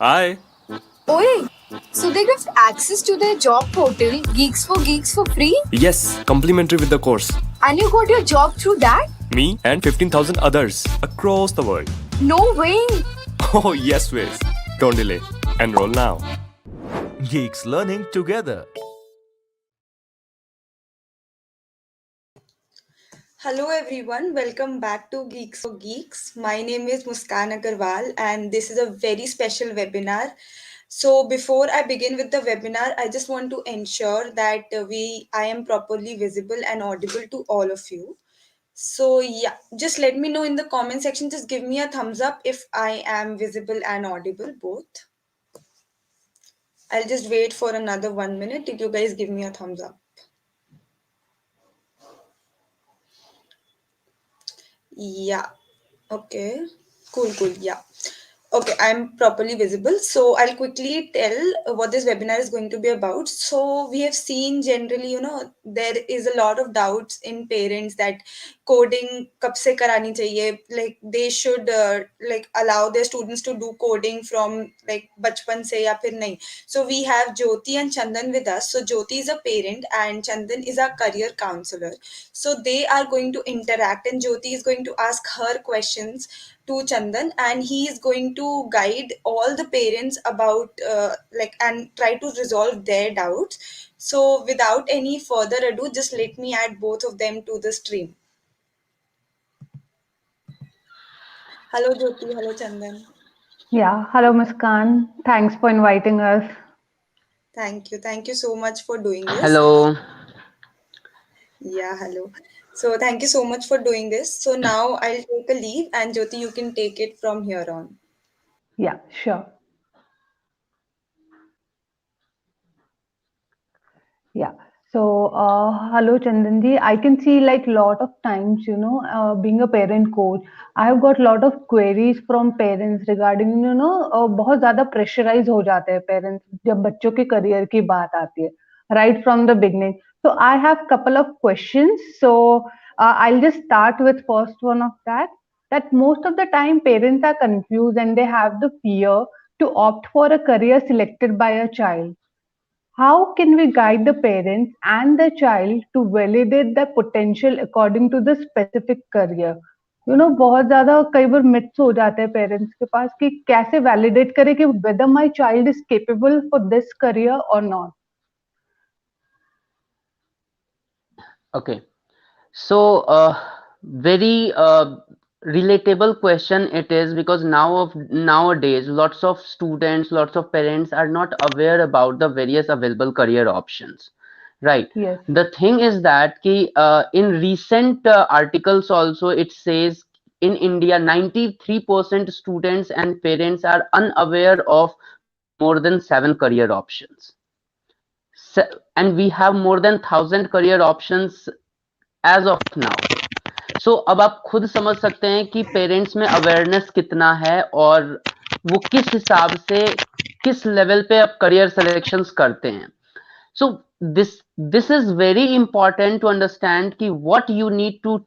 Hi. Oi, so they give access to their job portal, Geeks for free? Yes, complimentary with the course. And you got your job through that? Me and 15,000 others across the world. No way! Oh, yes, Wiz. Don't delay. Enroll now. Geeks learning together. Hello everyone, welcome back to Geeks for Geeks. My name is Muskan Agarwal and this is a very special webinar. So before I begin with the webinar, I just want to ensure that I am properly visible and audible to all of you. So yeah, just let me know in the comment section, just give me a thumbs up if I am visible and audible both. I'll just wait for another 1 minute till you guys give me a thumbs up. Yeah. Okay. Cool. Yeah. Okay, I'm properly visible. So I'll quickly tell what this webinar is going to be about. So we have seen generally, there is a lot of doubts in parents that coding kab se karani chahiye. Like they should like allow their students to do coding from like bachpan se ya phir nahi. So we have Jyoti and Chandan with us. So Jyoti is a parent and Chandan is a career counselor. So they are going to interact and Jyoti is going to ask her questions to Chandan and he is going to guide all the parents about and try to resolve their doubts. So without any further ado, just let me add both of them to the stream. Hello Jyoti, hello Chandan. Yeah, hello Muskan. Thanks for inviting us. Thank you so much for doing this. Hello. Yeah, hello. So thank you so much for doing this. So now I'll take a leave and Jyoti, you can take it from here on. Yeah, sure. Yeah. So, hello Chandanji. I can see like lot of times, being a parent coach, I have got lot of queries from parents regarding, बहुत ज़्यादा pressurise हो जाते हैं parents जब बच्चों के career की बात आती है, right from the beginning. So I have couple of questions. So I'll just start with first one of that. That most of the time parents are confused and they have the fear to opt for a career selected by a child. How can we guide the parents and the child to validate the potential according to the specific career? बहुत ज्यादा कई बार myths हो जाते हैं parents के पास कि कैसे validate करें कि whether my child is capable for this career or not. Okay. So, very relatable question it is, because nowadays lots of students, lots of parents are not aware about the various available career options, right? Yes. The thing is that in recent articles also it says in India 93% students and parents are unaware of more than 7 career options. And we have more than 1,000 career options as of now. So अब आप खुद समझ सकते हैं कि parents में awareness कितना है और वो किस हिसाब से किस लेवल पे आप करियर सिलेक्शंस करते हैं. So this is very important to understand कि what you need to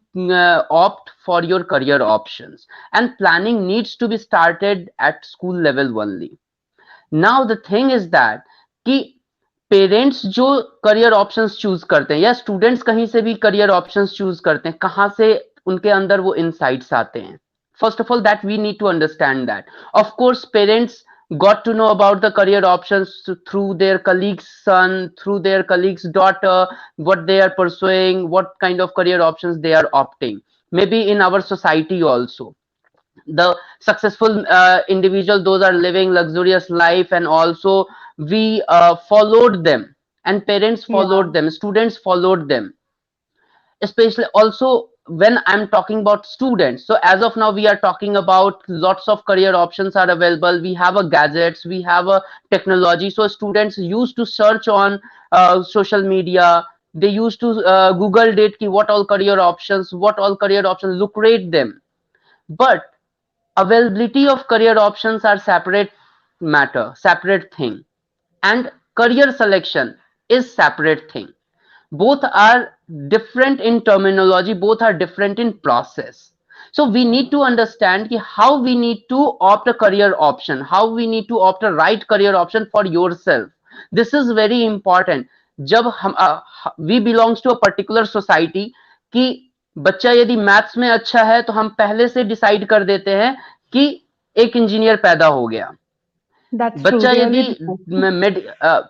opt for your career options, and planning needs to be started at school level only. Now the thing is that कि parents जो career options choose करते हैं या students कहीं से भी career options choose करते हैं, कहां से उनके अंदर वो इनसाइट्स आते हैं. First of all, that we need to understand that. Of course, parents got to know about the career options through their colleague's son, through their colleague's daughter, what they are pursuing, what kind of career options they are opting. Maybe in our society also, the successful individual, those are living luxurious life, and also we followed them, and parents Yeah. followed them, students followed them, especially also when I'm talking about students. So as of now we are talking about lots of career options are available. We have a gadgets, we have a technology. So students used to search on social media, they used to google it ki what all career options lucrate them. But availability of career options are separate matter, separate thing, and career selection is separate thing. Both are different in terminology, both are different in process. So we need to understand ki how we need to opt a career option, how we need to opt a right career option for yourself. This is very important. जब हम we belongs to a particular society कि बच्चा यदि maths में अच्छा है तो हम पहले से डिसाइड कर देते हैं कि एक इंजीनियर पैदा हो गया. That's true. बच्चा यदि Really true.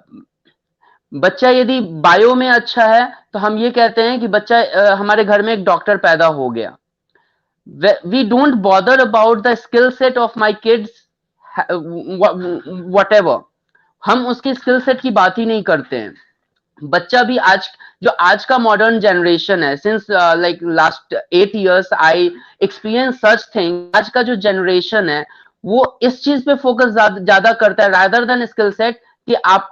बच्चा यदि बायो में अच्छा है तो हम ये कहते हैं कि बच्चा हमारे घर में एक डॉक्टर पैदा हो गया. We don't bother about the skill set of my kids, whatever. हम उसके स्किल सेट की बात ही नहीं करते हैं. बच्चा भी आज जो आज का मॉडर्न जनरेशन है, since like last 8 years I experience such thing. आज का जो जनरेशन है वो इस चीज पे फोकस ज्यादा करता है रादर देन स्किल सेट कि आप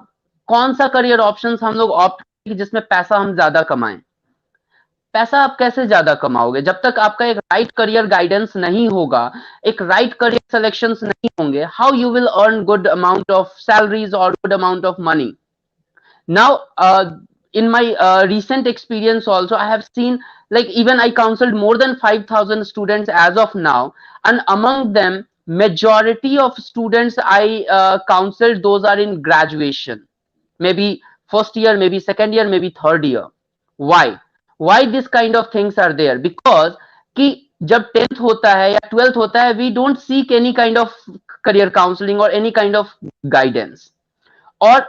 कौन सा करियर ऑप्शंस हम लोग ऑप्ट करें जिसमें पैसा हम ज्यादा कमाएं. पैसा आप कैसे ज्यादा कमाओगे जब तक आपका एक राइट करियर गाइडेंस नहीं होगा, एक राइट करियर सिलेक्शंस नहीं होंगे. How you will earn good amount of salaries और good amount of money. Now, in my recent experience also, I have seen, like, even I counseled more than 5,000 students as of now, and among them, majority of students I counseled, those are in graduation, maybe first year, maybe second year, maybe third year. Why this kind of things are there? Because कि जब 10th होता है या 12th होता है, we don't seek any kind of career counseling or any kind of guidance. और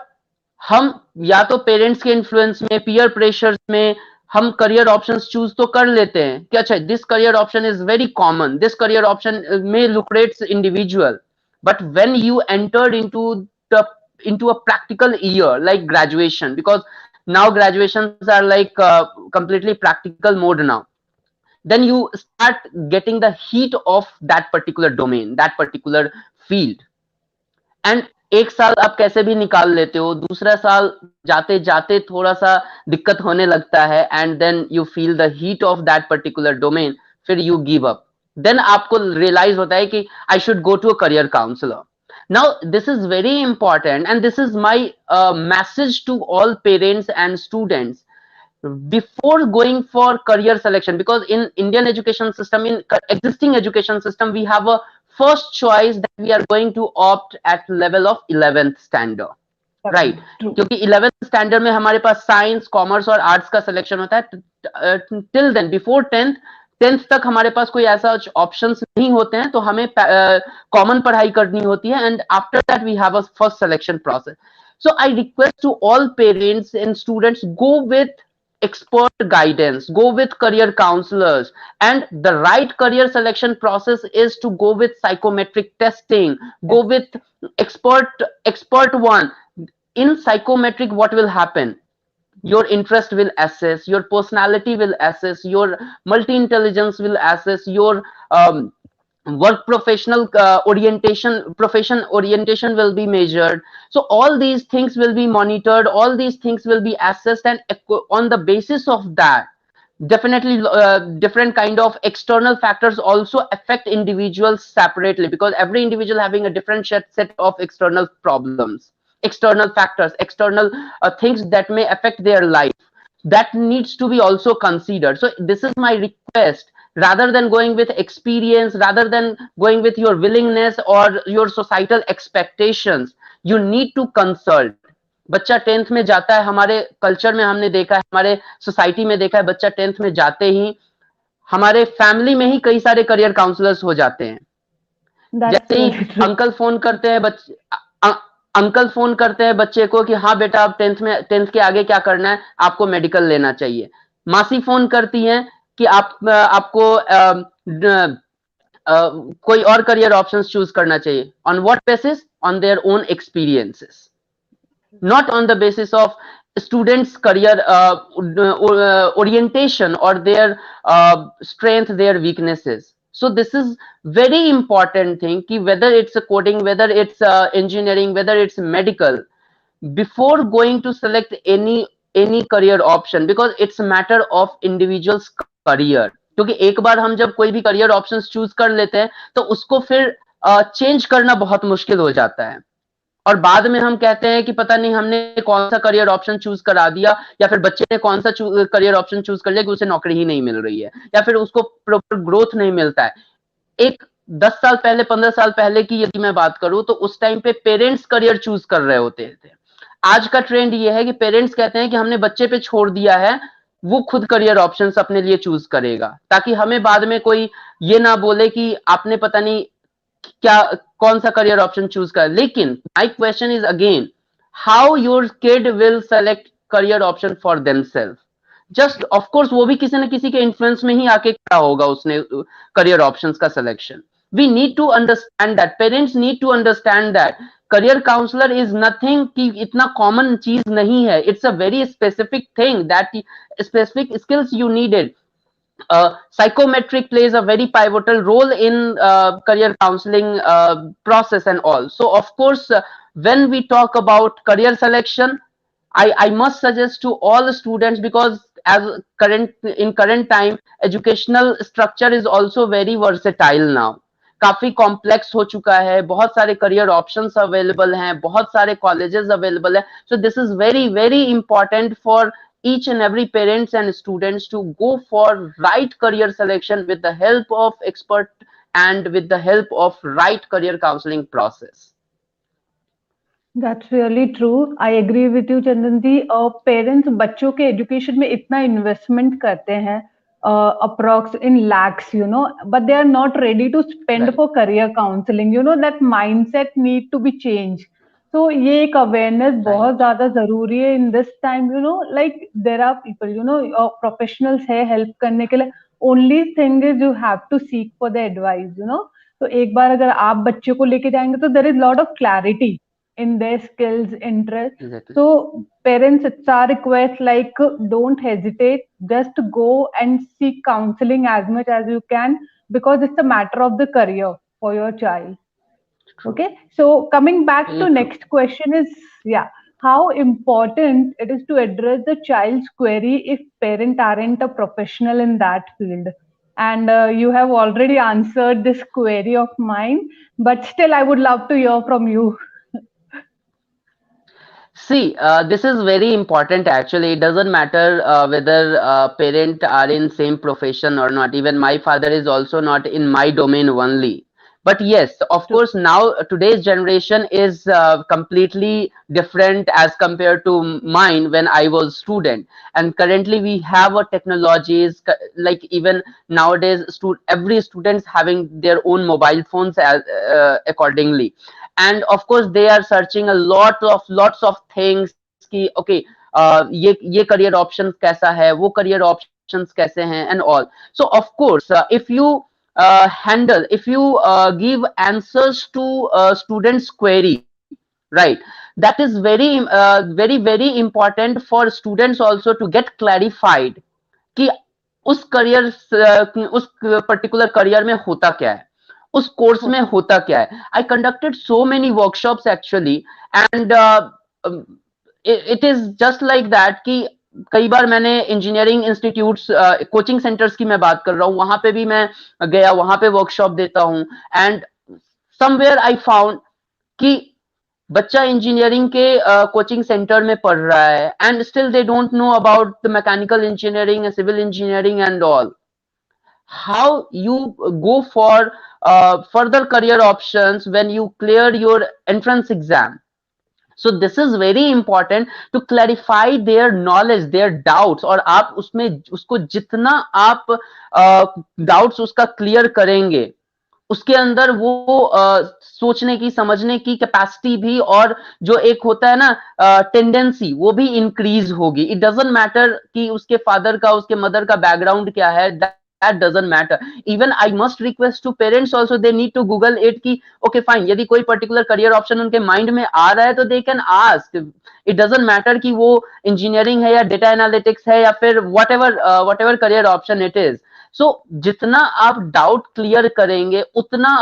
हम या तो पेरेंट्स के इन्फ्लुएंस में, पीयर प्रेशर्स में हम करियर ऑप्शंस चूज तो कर लेते हैं कि अच्छा this career option is very common, this career option में lucrative individual. But when you entered into a practical year like graduation, because now graduations are like completely practical mode now, then you start getting the heat of that particular domain, that particular field. And एक साल आप कैसे भी निकाल लेते हो, दूसरा साल जाते जाते थोड़ा सा दिक्कत होने लगता है, and then you feel the heat of that particular domain, फिर यू गिव अप. देन आपको रियलाइज होता है कि I should go to a career counsellor. Now this is very important and this is my message to all parents and students before going for career selection, because in Indian education system, in existing education system, we have a first choice that we are going to opt at level of 11th standard, right? क्योंकि 11th standard में हमारे पास science, commerce और arts का selection होता है. Till then, before 10th तक हमारे पास कोई ऐसा ऑप्शंस नहीं होते हैं, तो हमें कॉमन पढ़ाई करनी होती है, and after that we have a first selection process. So I request to all parents and students, go with expert guidance, go with career counselors, and the right career selection process is to go with psychometric testing, go with expert one. In psychometric, what will happen? Your interest will assess, your personality will assess, your multi intelligence will assess, your work professional profession orientation will be measured. So all these things will be monitored, all these things will be assessed, and on the basis of that, definitely different kind of external factors also affect individuals separately, because every individual having a different set of external problems, external factors, external things that may affect their life, that needs to be also considered. So this is my request, rather than going with experience, rather than going with your willingness or your societal expectations, you need to consult. बच्चा 10th में जाता है, हमारे culture में हमने देखा है, हमारे सोसाइटी में देखा है, बच्चा 10th में जाते ही हमारे फैमिली में ही कई सारे करियर काउंसलर्स हो जाते हैं. जैसे ही अंकल फोन करते हैं बच्चे को कि हाँ बेटा आप 10th के आगे क्या करना है, आपको मेडिकल लेना चाहिए. मासी फोन करती हैं कि आपको कोई और करियर ऑप्शंस चूज करना चाहिए. On what basis? On their own experiences, not on the basis of students career orientation or their strength, their weaknesses. So this is very important thing ki whether it's a coding, whether it's engineering, whether it's medical, before going to select any career option, because it's a matter of individual's career. क्योंकि एक बार हम जब कोई भी career options choose कर लेते हैं तो उसको फिर चेंज करना बहुत मुश्किल हो जाता है. और बाद में हम कहते हैं कि पता नहीं हमने कौन सा करियर ऑप्शन चूज करा दिया, या फिर बच्चे ने कौन सा करियर ऑप्शन चूज कर लिया कि उसे नौकरी ही नहीं मिल रही है, या फिर उसको प्रॉपर ग्रोथ नहीं मिलता है। एक 10 साल पहले, 15 साल पहले की यदि मैं बात करूं, तो उस टाइम पे पेरेंट्स करियर चूज कर रहे होते थे। आज का ट्रेंड ये है कि पेरेंट्स कहते हैं कि हमने बच्चे पे छोड़ दिया है, वो खुद करियर ऑप्शंस अपने लिए चूज करेगा, ताकि हमें बाद में कोई ये ना बोले कि आपने पता नहीं क्या कौन सा करियर ऑप्शन चूज कर। लेकिन my question is again, how your kid will select career option for themself? Just of course वो भी किसी न किसी के इन्फ्लुएंस में ही आके खड़ा होगा उसने करियर ऑप्शंस का सिलेक्शन। We need to understand that, parents need to understand that career counsellor is nothing कि इतना कॉमन चीज नहीं है, it's a very specific thing that specific skills you needed. Psychometric plays a very pivotal role in career counseling process and all. So of course, when we talk about career selection, I must suggest to all the students, because as current time, educational structure is also very versatile now. काफी complex हो चुका है, बहुत सारे career options available हैं, बहुत सारे colleges available हैं. So this is very very important for each and every parents and students to go for right career selection with the help of expert and with the help of right career counseling process. That's really true. I agree with you, Chandan ji. Parents बच्चों के education में इतना investment करते हैं, approx in lakhs, but they are not ready to spend Right. for career counseling. That mindset need to be changed. So ये एक awareness बहुत ज़्यादा ज़रूरी है in this time. Like there are people, professionals है help करने के लिए. Only thing is you have to seek for the advice. तो एक बार अगर आप बच्चे को लेके जाएंगे तो there is lot of clarity in their skills, interest. Exactly. So parents, it's our request, like don't hesitate, just go and seek counseling as much as you can, because it's a matter of the career for your child. True. Okay, so coming back Very to true. next question is, yeah, how important it is to address the child's query if parent aren't a professional in that field. And you have already answered this query of mine, but still I would love to hear from you. See, this is very important actually. It doesn't matter whether parent are in same profession or not. Even my father is also not in my domain only. But yes, of course, now today's generation is completely different as compared to mine when I was student. And currently we have a technologies like even nowadays, every students having their own mobile phones as, accordingly. And of course they are searching a lots of things कि okay, ये career options कैसा है, वो career options कैसे हैं and all. So of course if you if you give answers to students query, right, that is very important for students also to get clarified कि उस career उस particular career में होता क्या है, उस कोर्स में होता क्या है. I conducted so many workshops actually, and it is just like that कि कई बार मैंने इंजीनियरिंग इंस्टीट्यूट्स, कोचिंग सेंटर्स की मैं बात कर रहा हूँ, वहां पे भी मैं गया, वहां पे वर्कशॉप देता हूँ. एंड समवेयर आई फाउंड कि बच्चा इंजीनियरिंग के कोचिंग सेंटर में पढ़ रहा है and still they don't know about the mechanical engineering, civil engineering and all. How you go for further career options when you clear your entrance exam. So this is very important to clarify their knowledge, their doubts, और आप उसमें उसको जितना आप doubts उसका clear करेंगे, उसके अंदर वो सोचने की, समझने की कैपेसिटी भी, और जो एक होता है ना टेंडेंसी, वो भी इंक्रीज होगी. इट डजंट मैटर कि उसके फादर का, उसके मदर का बैकग्राउंड क्या है, that doesn't matter. Even I must request to parents also, they need to google it कि okay fine, यदि कोई particular career option उनके mind में आ रहा है तो they can ask. It doesn't matter कि वो engineering है या data analytics है या फिर whatever career option it is. So जितना आप डाउट क्लियर करेंगे उतना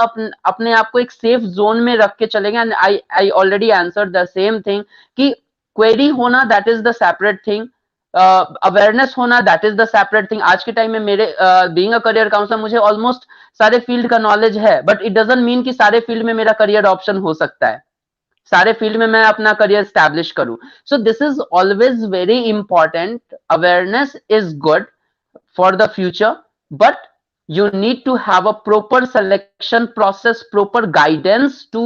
अपने आप को एक सेफ जोन में रख के चलेंगे. And I already answered the same thing कि क्वेरी होना that is the separate thing, awareness होना that is the separate thing. आज के टाइम में मेरे बीइंग अ करियर काउंसलर मुझे ऑलमोस्ट सारे फील्ड का नॉलेज है, बट इट डजंट मीन कि सारे फील्ड में मेरा करियर ऑप्शन हो सकता है. सारे फील्ड में मैं अपना करियर स्टैब्लिश करूं. So this is always very important. Awareness is good for the future, but you need to have a proper selection process, proper guidance to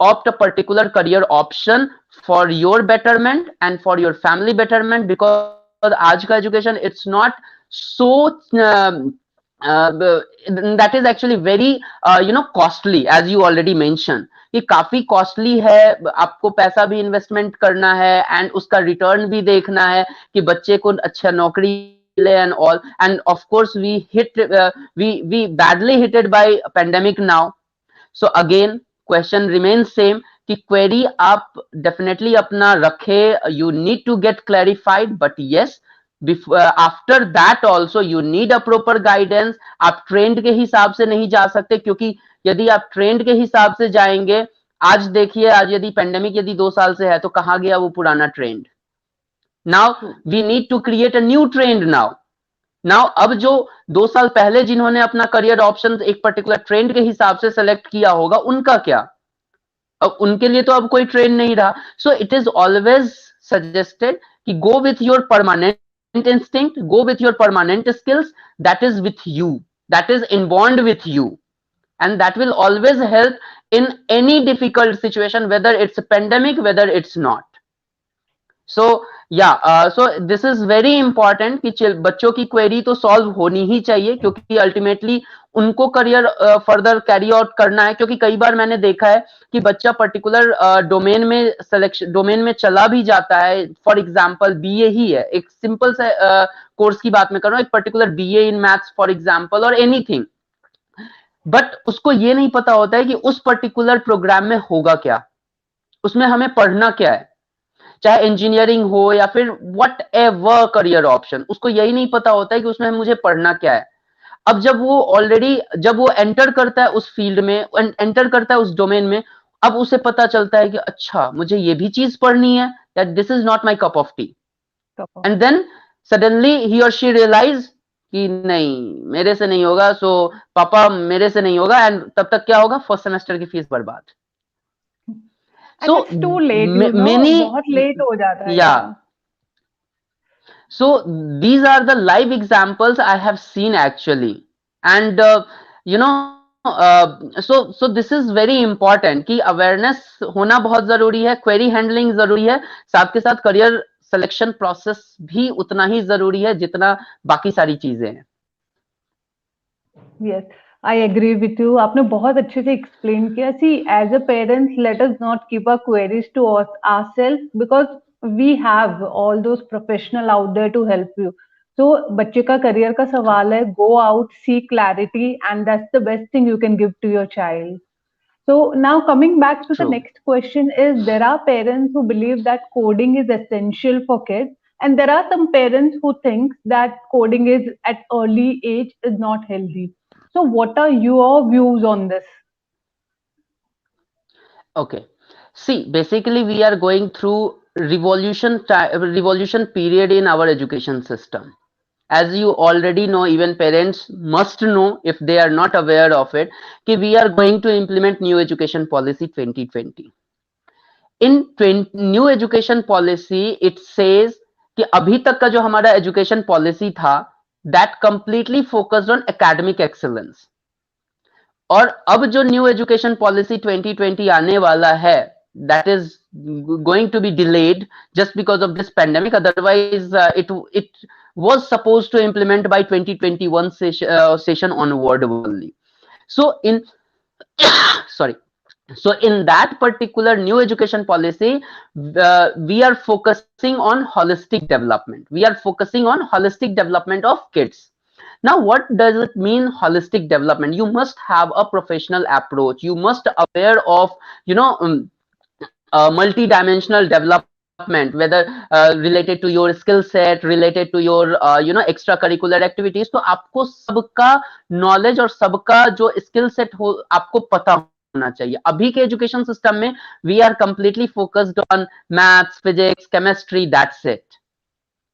opt a particular career option for your betterment and for your family betterment, because aaj ka education, it's not so that is actually very costly, as you already mentioned. ये काफी costly है, आपको पैसा भी investment करना है and उसका return भी देखना है कि बच्चे को अच्छा नौकरी and all, and of course we badly hit it by pandemic now. So again question remains same कि query आप definitely अपना रखे, you need to get clarified, but yes, after that also you need a proper guidance. आप trend के हिसाब से नहीं जा सकते, क्योंकि यदि आप ट्रेंड के हिसाब से जाएंगे, आज देखिए, आज यदि पेंडेमिक यदि 2 साल से है तो कहाँ गया वो पुराना trend. Now we need to create a new trend now. अब जो 2 साल पहले जिन्होंने अपना करियर ऑप्शन एक पर्टिकुलर ट्रेंड के हिसाब से सेलेक्ट किया होगा, उनका क्या? अब उनके लिए तो अब कोई ट्रेंड नहीं रहा. So it is always suggested कि go with your permanent instinct, go with your permanent skills, that is with you, that is inborned with you, and that will always help in any difficult situation, whether it's a pandemic, whether it's not. So yeah, so this is very important कि बच्चों की query तो solve होनी ही चाहिए, क्योंकि ultimately उनको career further carry out करना है. क्योंकि कई बार मैंने देखा है कि बच्चा पर्टिकुलर डोमेन में सिलेक्शन डोमेन में चला भी जाता है. फॉर एग्जांपल बीए ही है, एक सिंपल से कोर्स की बात मैं कर रहा हूँ, एक particular BA in maths for example और एनीथिंग, बट उसको ये नहीं पता होता है कि उस पर्टिकुलर प्रोग्राम में होगा क्या, उसमें हमें पढ़ना क्या है, चाहे इंजीनियरिंग हो या फिर व्हाट एवर करियर ऑप्शन, उसको यही नहीं पता होता है कि उसमें मुझे पढ़ना क्या है. अब जब वो एंटर करता है उस फील्ड में, एंटर करता है उस डोमेन में, अब उसे पता चलता है कि अच्छा मुझे ये भी चीज पढ़नी है, that this is not my cup of tea. And then suddenly he और शी रियलाइज कि नहीं, मेरे से नहीं होगा, सो पापा मेरे से नहीं होगा, एंड तब तक क्या होगा, फर्स्ट सेमेस्टर की फीस बर्बाद. So too late, many, बहुत लेट हो जाता है. yeah. So these are the live examples I have seen actually, and so this is very important कि awareness होना बहुत जरूरी है, query handling जरूरी है, साथ के साथ करियर सिलेक्शन प्रोसेस भी उतना ही जरूरी है जितना बाकी सारी चीजें हैं. Yes, I agree with you. आपने बहुत अच्छे से explain किया. See, as a parents, let us not keep our queries to ourselves, because we have all those professional out there to help you. So बच्चे का करियर का सवाल है, go out, seek clarity, and that's the best thing you can give to your child. So now coming back to the True. next question is, there are parents who believe that coding is essential for kids, and there are some parents who think that coding is at early age is not healthy. So what are your views on this? Okay. See, basically we are going through revolution period in our education system. As you already know, even parents must know if they are not aware of it, कि we are going to implement new education policy 2020. In new education policy, it says कि अभी तक का जो हमारा education policy था, that completely focused on academic excellence. और अब जो न्यू एजुकेशन पॉलिसी 2020 आने वाला है, that is going to be delayed just because of this pandemic. Otherwise, it was supposed to implement by 2021 session onward only. So in sorry. So in that particular new education policy, we are focusing on holistic development. We are focusing on holistic development of kids. Now, what does it mean, holistic development? You must have a professional approach. You must aware of, multi-dimensional development, whether related to your skill set, related to your, extracurricular activities. तो आपको सबका knowledge और सबका जो skill set हो, आपको पता होना चाहिए. अभी के education system में we are completely focused on maths, physics, chemistry. That's it.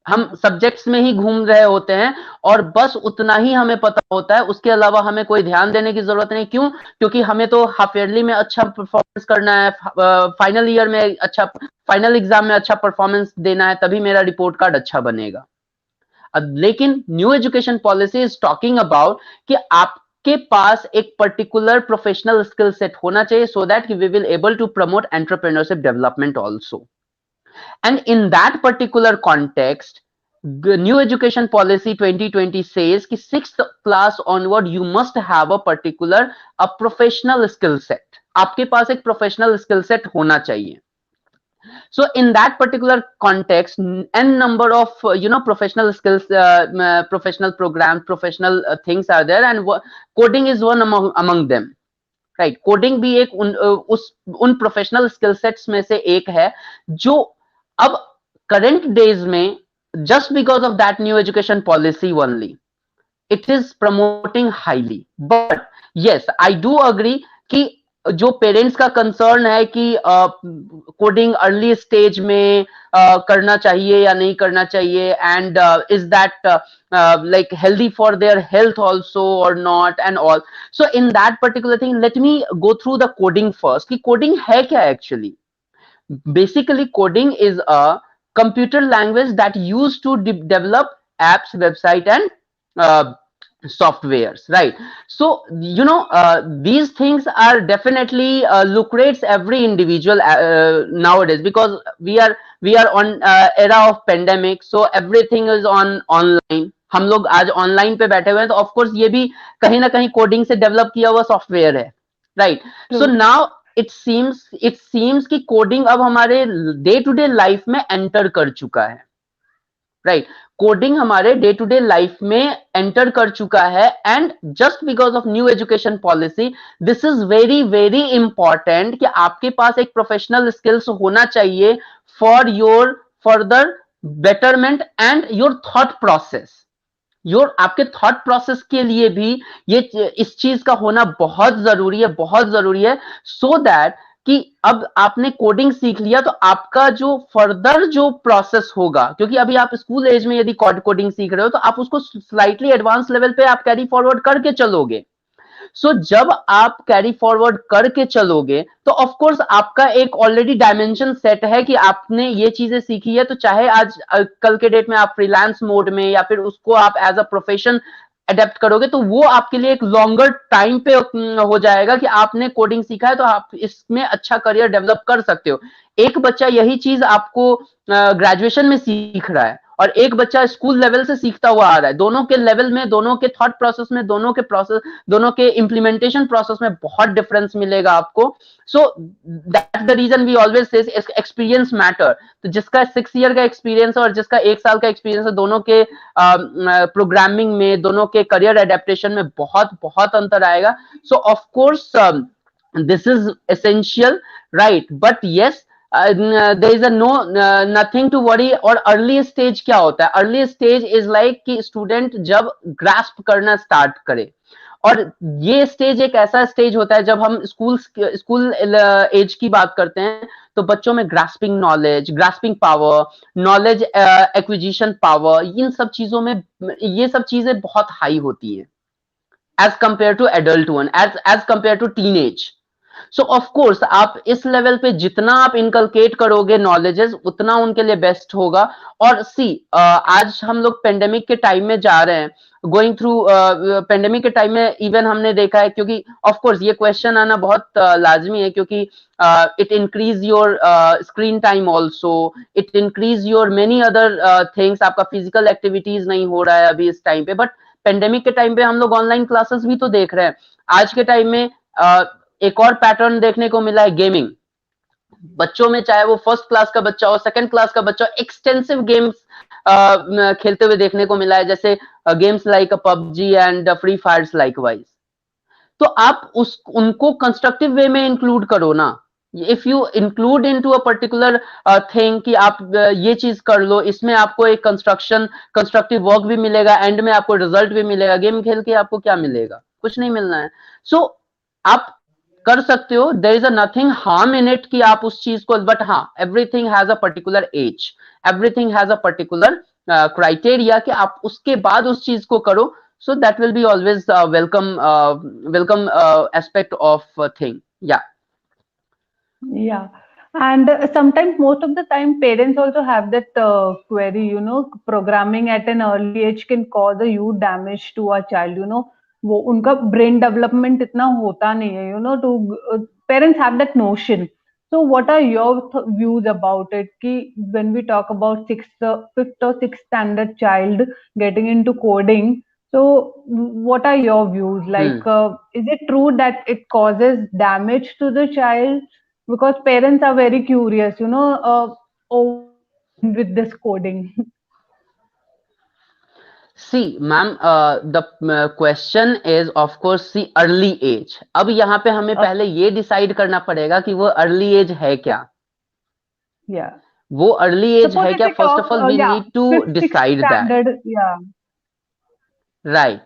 हम सब्जेक्ट्स में ही घूम रहे होते हैं और बस उतना ही हमें पता होता है, उसके अलावा हमें कोई ध्यान देने की जरूरत नहीं। क्यों? क्योंकि हमें तो हाफ ईयरली में अच्छा परफॉर्मेंस करना है, फाइनल ईयर में अच्छा, फाइनल एग्जाम में अच्छा परफॉर्मेंस देना है, तभी मेरा रिपोर्ट कार्ड अच्छा बनेगा। लेकिन new education policy is talking about कि आपके पास एक पर्टिकुलर प्रोफेशनल स्किल सेट होना चाहिए, so that we will able to promote entrepreneurship development also. And in that particular context, new education policy 2020 says कि sixth class onward you must have a particular a professional skill set। आपके पास एक professional skill set होना चाहिए। So in that particular context, n number of professional skills, professional programs, professional things are there, and coding is one among them। Right, coding भी एक उन professional skill sets में से एक है जो अब करंट डेज में, just because of that new education policy only, it is promoting highly. But yes, I do agree कि जो पेरेंट्स का कंसर्न है कि कोडिंग अर्ली स्टेज में करना चाहिए या नहीं करना चाहिए, and is that like healthy for their health also or not and all, so in that particular thing let me go through the coding first कि coding है क्या actually। Basically coding is a computer language that used to develop apps, website and softwares, right? So these things are definitely lucrates every individual nowadays, because we are on era of pandemic, so everything is on online। हम लोग आज online पे बैठे हुए हैं, तो of course ये भी कहीं ना कहीं कोडिंग से डेवलप किया हुआ सॉफ्टवेयर है, right? So now it seems कि कोडिंग अब हमारे डे टू डे लाइफ में एंटर कर चुका है, राइट? कोडिंग हमारे डे टू डे लाइफ में एंटर कर चुका है, and just because of new education policy this is very very important कि आपके पास एक प्रोफेशनल स्किल्स होना चाहिए for your further betterment and your thought process. आपके थॉट प्रोसेस के लिए भी ये इस चीज का होना बहुत जरूरी है, बहुत जरूरी है, सो दैट कि अब आपने कोडिंग सीख लिया तो आपका जो फर्दर जो प्रोसेस होगा, क्योंकि अभी आप स्कूल एज में यदि कोडिंग सीख रहे हो तो आप उसको स्लाइटली एडवांस लेवल पे आप कैरी फॉरवर्ड करके चलोगे। सो जब आप कैरी फॉरवर्ड करके चलोगे तो ऑफ कोर्स आपका एक ऑलरेडी डायमेंशन सेट है कि आपने ये चीजें सीखी है, तो चाहे आज कल के डेट में आप फ्रीलांस मोड में या फिर उसको आप एज अ प्रोफेशन अडेप्ट करोगे, तो वो आपके लिए एक लॉन्गर टाइम पे हो जाएगा कि आपने कोडिंग सीखा है तो आप इसमें अच्छा करियर डेवलप कर सकते हो। एक बच्चा यही चीज आपको ग्रेजुएशन में सीख रहा है और एक बच्चा स्कूल लेवल से सीखता हुआ आ रहा है, दोनों के लेवल में, दोनों के थॉट प्रोसेस में, दोनों के इम्प्लीमेंटेशन प्रोसेस में बहुत डिफरेंस मिलेगा आपको। So that's the reason we always say experience matter. तो जिसका 6 ईयर का एक्सपीरियंस है और जिसका 1 साल का एक्सपीरियंस है, दोनों के प्रोग्रामिंग में, दोनों के करियर एडेप्टेशन में बहुत बहुत अंतर आएगा। सो of course this is essential, right? But yes, there is a nothing to worry। और अर्ली स्टेज क्या होता है? अर्ली स्टेज इज लाइक कि स्टूडेंट जब ग्रास्प करना स्टार्ट करे, और ये स्टेज एक ऐसा स्टेज होता है जब हम स्कूल एज की बात करते हैं तो बच्चों में grasping knowledge, grasping power, knowledge acquisition power, इन सब चीजों में ये सब चीजें बहुत हाई होती है age compare to adult one, age compare to teenage. So of course आप इस लेवल पे जितना आप इनकलकेट करोगे नॉलेजेस, उतना उनके लिए बेस्ट होगा। और आज हम लोग पेंडेमिक के टाइम में जा रहे हैं, गोइंग थ्रू पेंडेमिक के टाइम में इवन हमने देखा है, क्योंकि ऑफ कोर्स ये क्वेश्चन आना बहुत लाजमी है, क्योंकि it increase your screen time also, it increase your many other things. आपका फिजिकल एक्टिविटीज नहीं हो रहा है अभी इस टाइम पे, बट पेंडेमिक के टाइम पे हम लोग ऑनलाइन क्लासेस भी तो देख रहे हैं। आज के टाइम में एक और पैटर्न देखने को मिला है, गेमिंग। बच्चों में, चाहे वो फर्स्ट क्लास का बच्चा हो, सेकंड क्लास का बच्चा हो, एक्सटेंसिव गेम्स खेलते हुए देखने को मिला है, जैसे games like PUBG and free fires likewise. तो आप उनको कंस्ट्रक्टिव वे में इंक्लूड करो ना। If you include into a particular thing कि आप ये चीज कर लो, इसमें आपको एक कंस्ट्रक्टिव वर्क भी मिलेगा, एंड में आपको रिजल्ट भी मिलेगा। गेम खेल के आपको क्या मिलेगा? कुछ नहीं मिलना है। सो आप कर सकते हो, there is a nothing harm in it कि आप उस चीज को, बट हाँ, everything has a particular age, everything has a particular criteria कि आप उसके बाद उस चीज को करो, so that will be always welcome aspect of thing. Yeah. Yeah. And sometimes, most of the time, parents also have that query, you know, programming at an early age can cause a huge damage to a child, you know. वो उनका brain development इतना होता नहीं है, you know, to parents have that notion. So what are your views about it? कि when we talk about fifth or sixth standard child getting into coding, so what are your views? Like, Hmm. is it true that it causes damage to the child? Because parents are very curious, you know, overwhelmed with this coding. See, ma'am, the question is of course the early age. अब यहाँ पे हमें Uh, पहले ये decide करना पड़ेगा कि वो अर्ली एज है क्या. yeah. वो अर्ली एज Suppose है if क्या, we first talk, of all we yeah, need to fifth, sixth decide that. standard, yeah, right.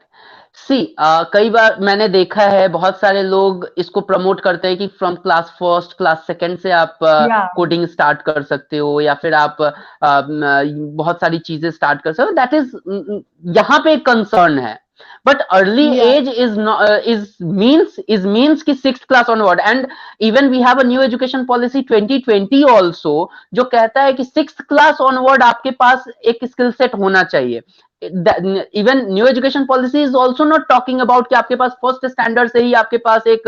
See, कई बार मैंने देखा है बहुत सारे लोग इसको प्रमोट करते हैं कि from class first class second से आप yeah, कोडिंग स्टार्ट कर सकते हो, या फिर आप बहुत सारी चीजें स्टार्ट कर सकते हो. दैट इज यहाँ पे एक कंसर्न है. But early yeah, age is means की six class onward. And even we have a new education policy 2020 also, जो कहता है कि सिक्स क्लास ऑनवर्ड आपके पास एक स्किल सेट होना चाहिए. Even new education policy is also not talking about कि आपके पास फर्स्ट स्टैंडर्ड से ही आपके पास एक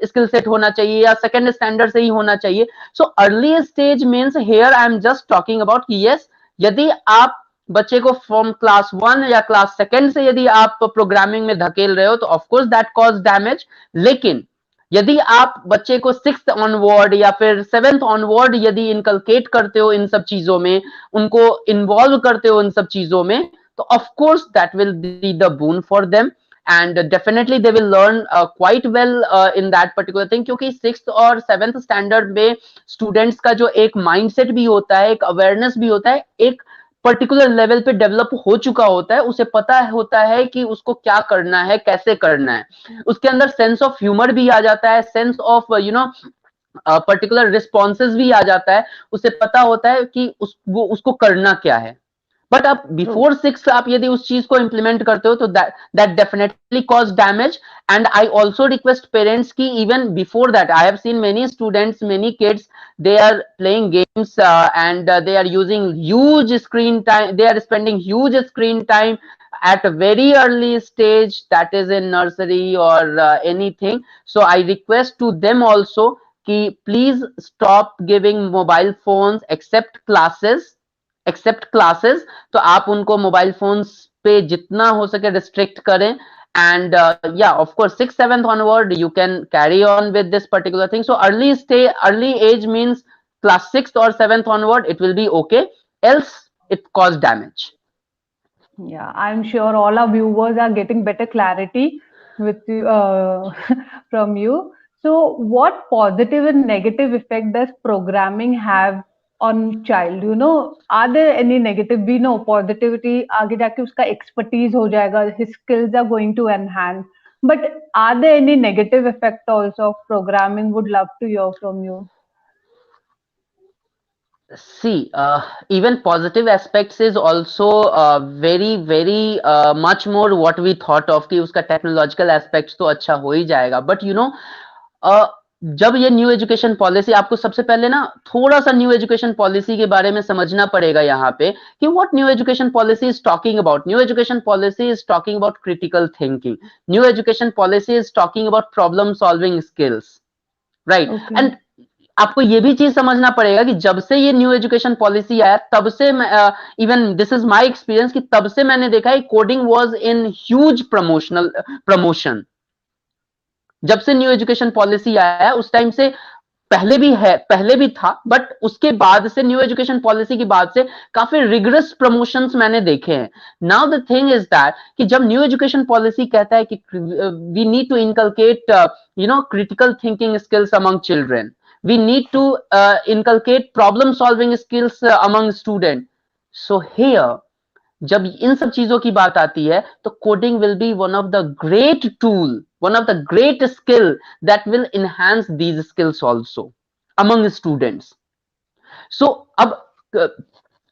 स्किल सेट होना चाहिए या सेकंड स्टैंडर्ड से ही होना चाहिए. So early stage means here I am just talking about कि यस, यदि आप बच्चे को फ्रॉम क्लास वन या क्लास सेकंड से यदि आप प्रोग्रामिंग में धकेल रहे हो तो ऑफकोर्स दैट कॉज डैमेज. लेकिन यदि आप बच्चे को सिक्स्थ ऑनवर्ड या फिर सेवेंथ ऑनवर्ड यदि इनकलकेट करते हो इन सब चीजों में, उनको इन्वॉल्व करते हो इन सब चीजों में, तो of course that will be the boon for them, and definitely they will learn quite well in that particular thing. क्योंकि सिक्स्थ और सेवेंथ स्टैंडर्ड में स्टूडेंट्स का जो एक माइंडसेट भी होता है, एक अवेयरनेस भी होता है, एक पर्टिकुलर लेवल पे डेवलप हो चुका होता है. उसे पता होता है कि उसको क्या करना है, कैसे करना है. उसके अंदर सेंस ऑफ ह्यूमर भी आ जाता है, सेंस ऑफ पर्टिकुलर रिस्पॉन्सेज भी आ जाता है. उसे पता होता है कि वो उसको करना क्या है. बट आप true. बिफोर सिक्स आप यदि उस चीज को इंप्लीमेंट करते हो तो that definitely cause damage. And I also request parents की even before that, I have seen many students, many kids, they are playing games and they are using huge screen time, they are spending huge screen time at a very early stage, that is in nursery or anything. So I request to them also ki please stop giving mobile phones except classes. तो आप उनको mobile phones पे जितना हो सके restrict करें. And या of course six seventh onward you can carry on with this particular thing. So early age means class six और seventh onward it will be okay, else it cause damage. Yeah, I'm sure all our viewers are getting better clarity with you, from you. So, what positive and negative effect does programming have on child? You know, are there any negative? We know positivity आगे जाके उसका expertise हो जाएगा, his skills are going to enhance. But are there any negative effect also of programming? Would love to hear from you. See, even positive aspects is also very much more what we thought of कि उसका technological aspects तो अच्छा हो ही जाएगा. But you know, जब ये new education policy, आपको सबसे पहले ना थोड़ा सा न्यू एजुकेशन पॉलिसी के बारे में समझना पड़ेगा यहाँ पे कि what new education policy is talking about. New education policy is talking about critical thinking. New education policy is talking about problem solving skills, right. Okay. And आपको ये भी चीज समझना पड़ेगा कि जब से ये न्यू एजुकेशन पॉलिसी आया तब से even this is my experience कि तब से मैंने देखा है coding was in huge promotion. जब से न्यू एजुकेशन पॉलिसी आया है उस टाइम से, पहले भी था, बट उसके बाद से न्यू एजुकेशन पॉलिसी की बाद से काफी रिगरस प्रमोशंस मैंने देखे हैं. Now the thing is that कि जब न्यू एजुकेशन पॉलिसी कहता है कि we need to inculcate critical thinking skills among children, we need to inculcate problem solving skills among student. So here जब इन सब चीजों की बात आती है तो coding will be one of the great tool, one of the great skill that will enhance these skills also among students. So अब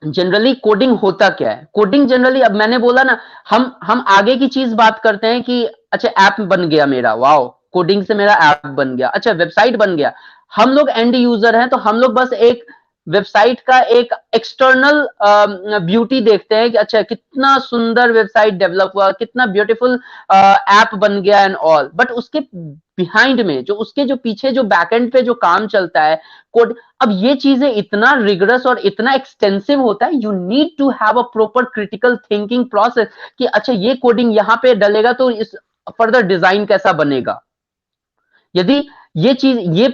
generally coding होता क्या है? कोडिंग जनरली, अब मैंने बोला ना, हम आगे की चीज बात करते हैं कि अच्छा ऐप बन गया मेरा, वाओ, कोडिंग से मेरा ऐप बन गया, अच्छा वेबसाइट बन गया। हम लोग एंड यूजर हैं, तो हम लोग बस एक वेबसाइट का एक एक्सटर्नल ब्यूटी देखते हैं कि अच्छा कितना सुंदर वेबसाइट डेवलप हुआ, कितना ब्यूटीफुल ऐप बन गया एंड ऑल, बट उसके बिहाइंड में जो उसके जो पीछे जो बैकएंड पे जो काम चलता है, कोड, अब ये चीजें इतना रिगरस और इतना एक्सटेंसिव होता है, you need to have a proper critical thinking process कि अच्छा ये कोडिंग यहाँ पे डलेगा तो इस फर्दर डिजाइन कैसा बनेगा, यदि ये चीज ये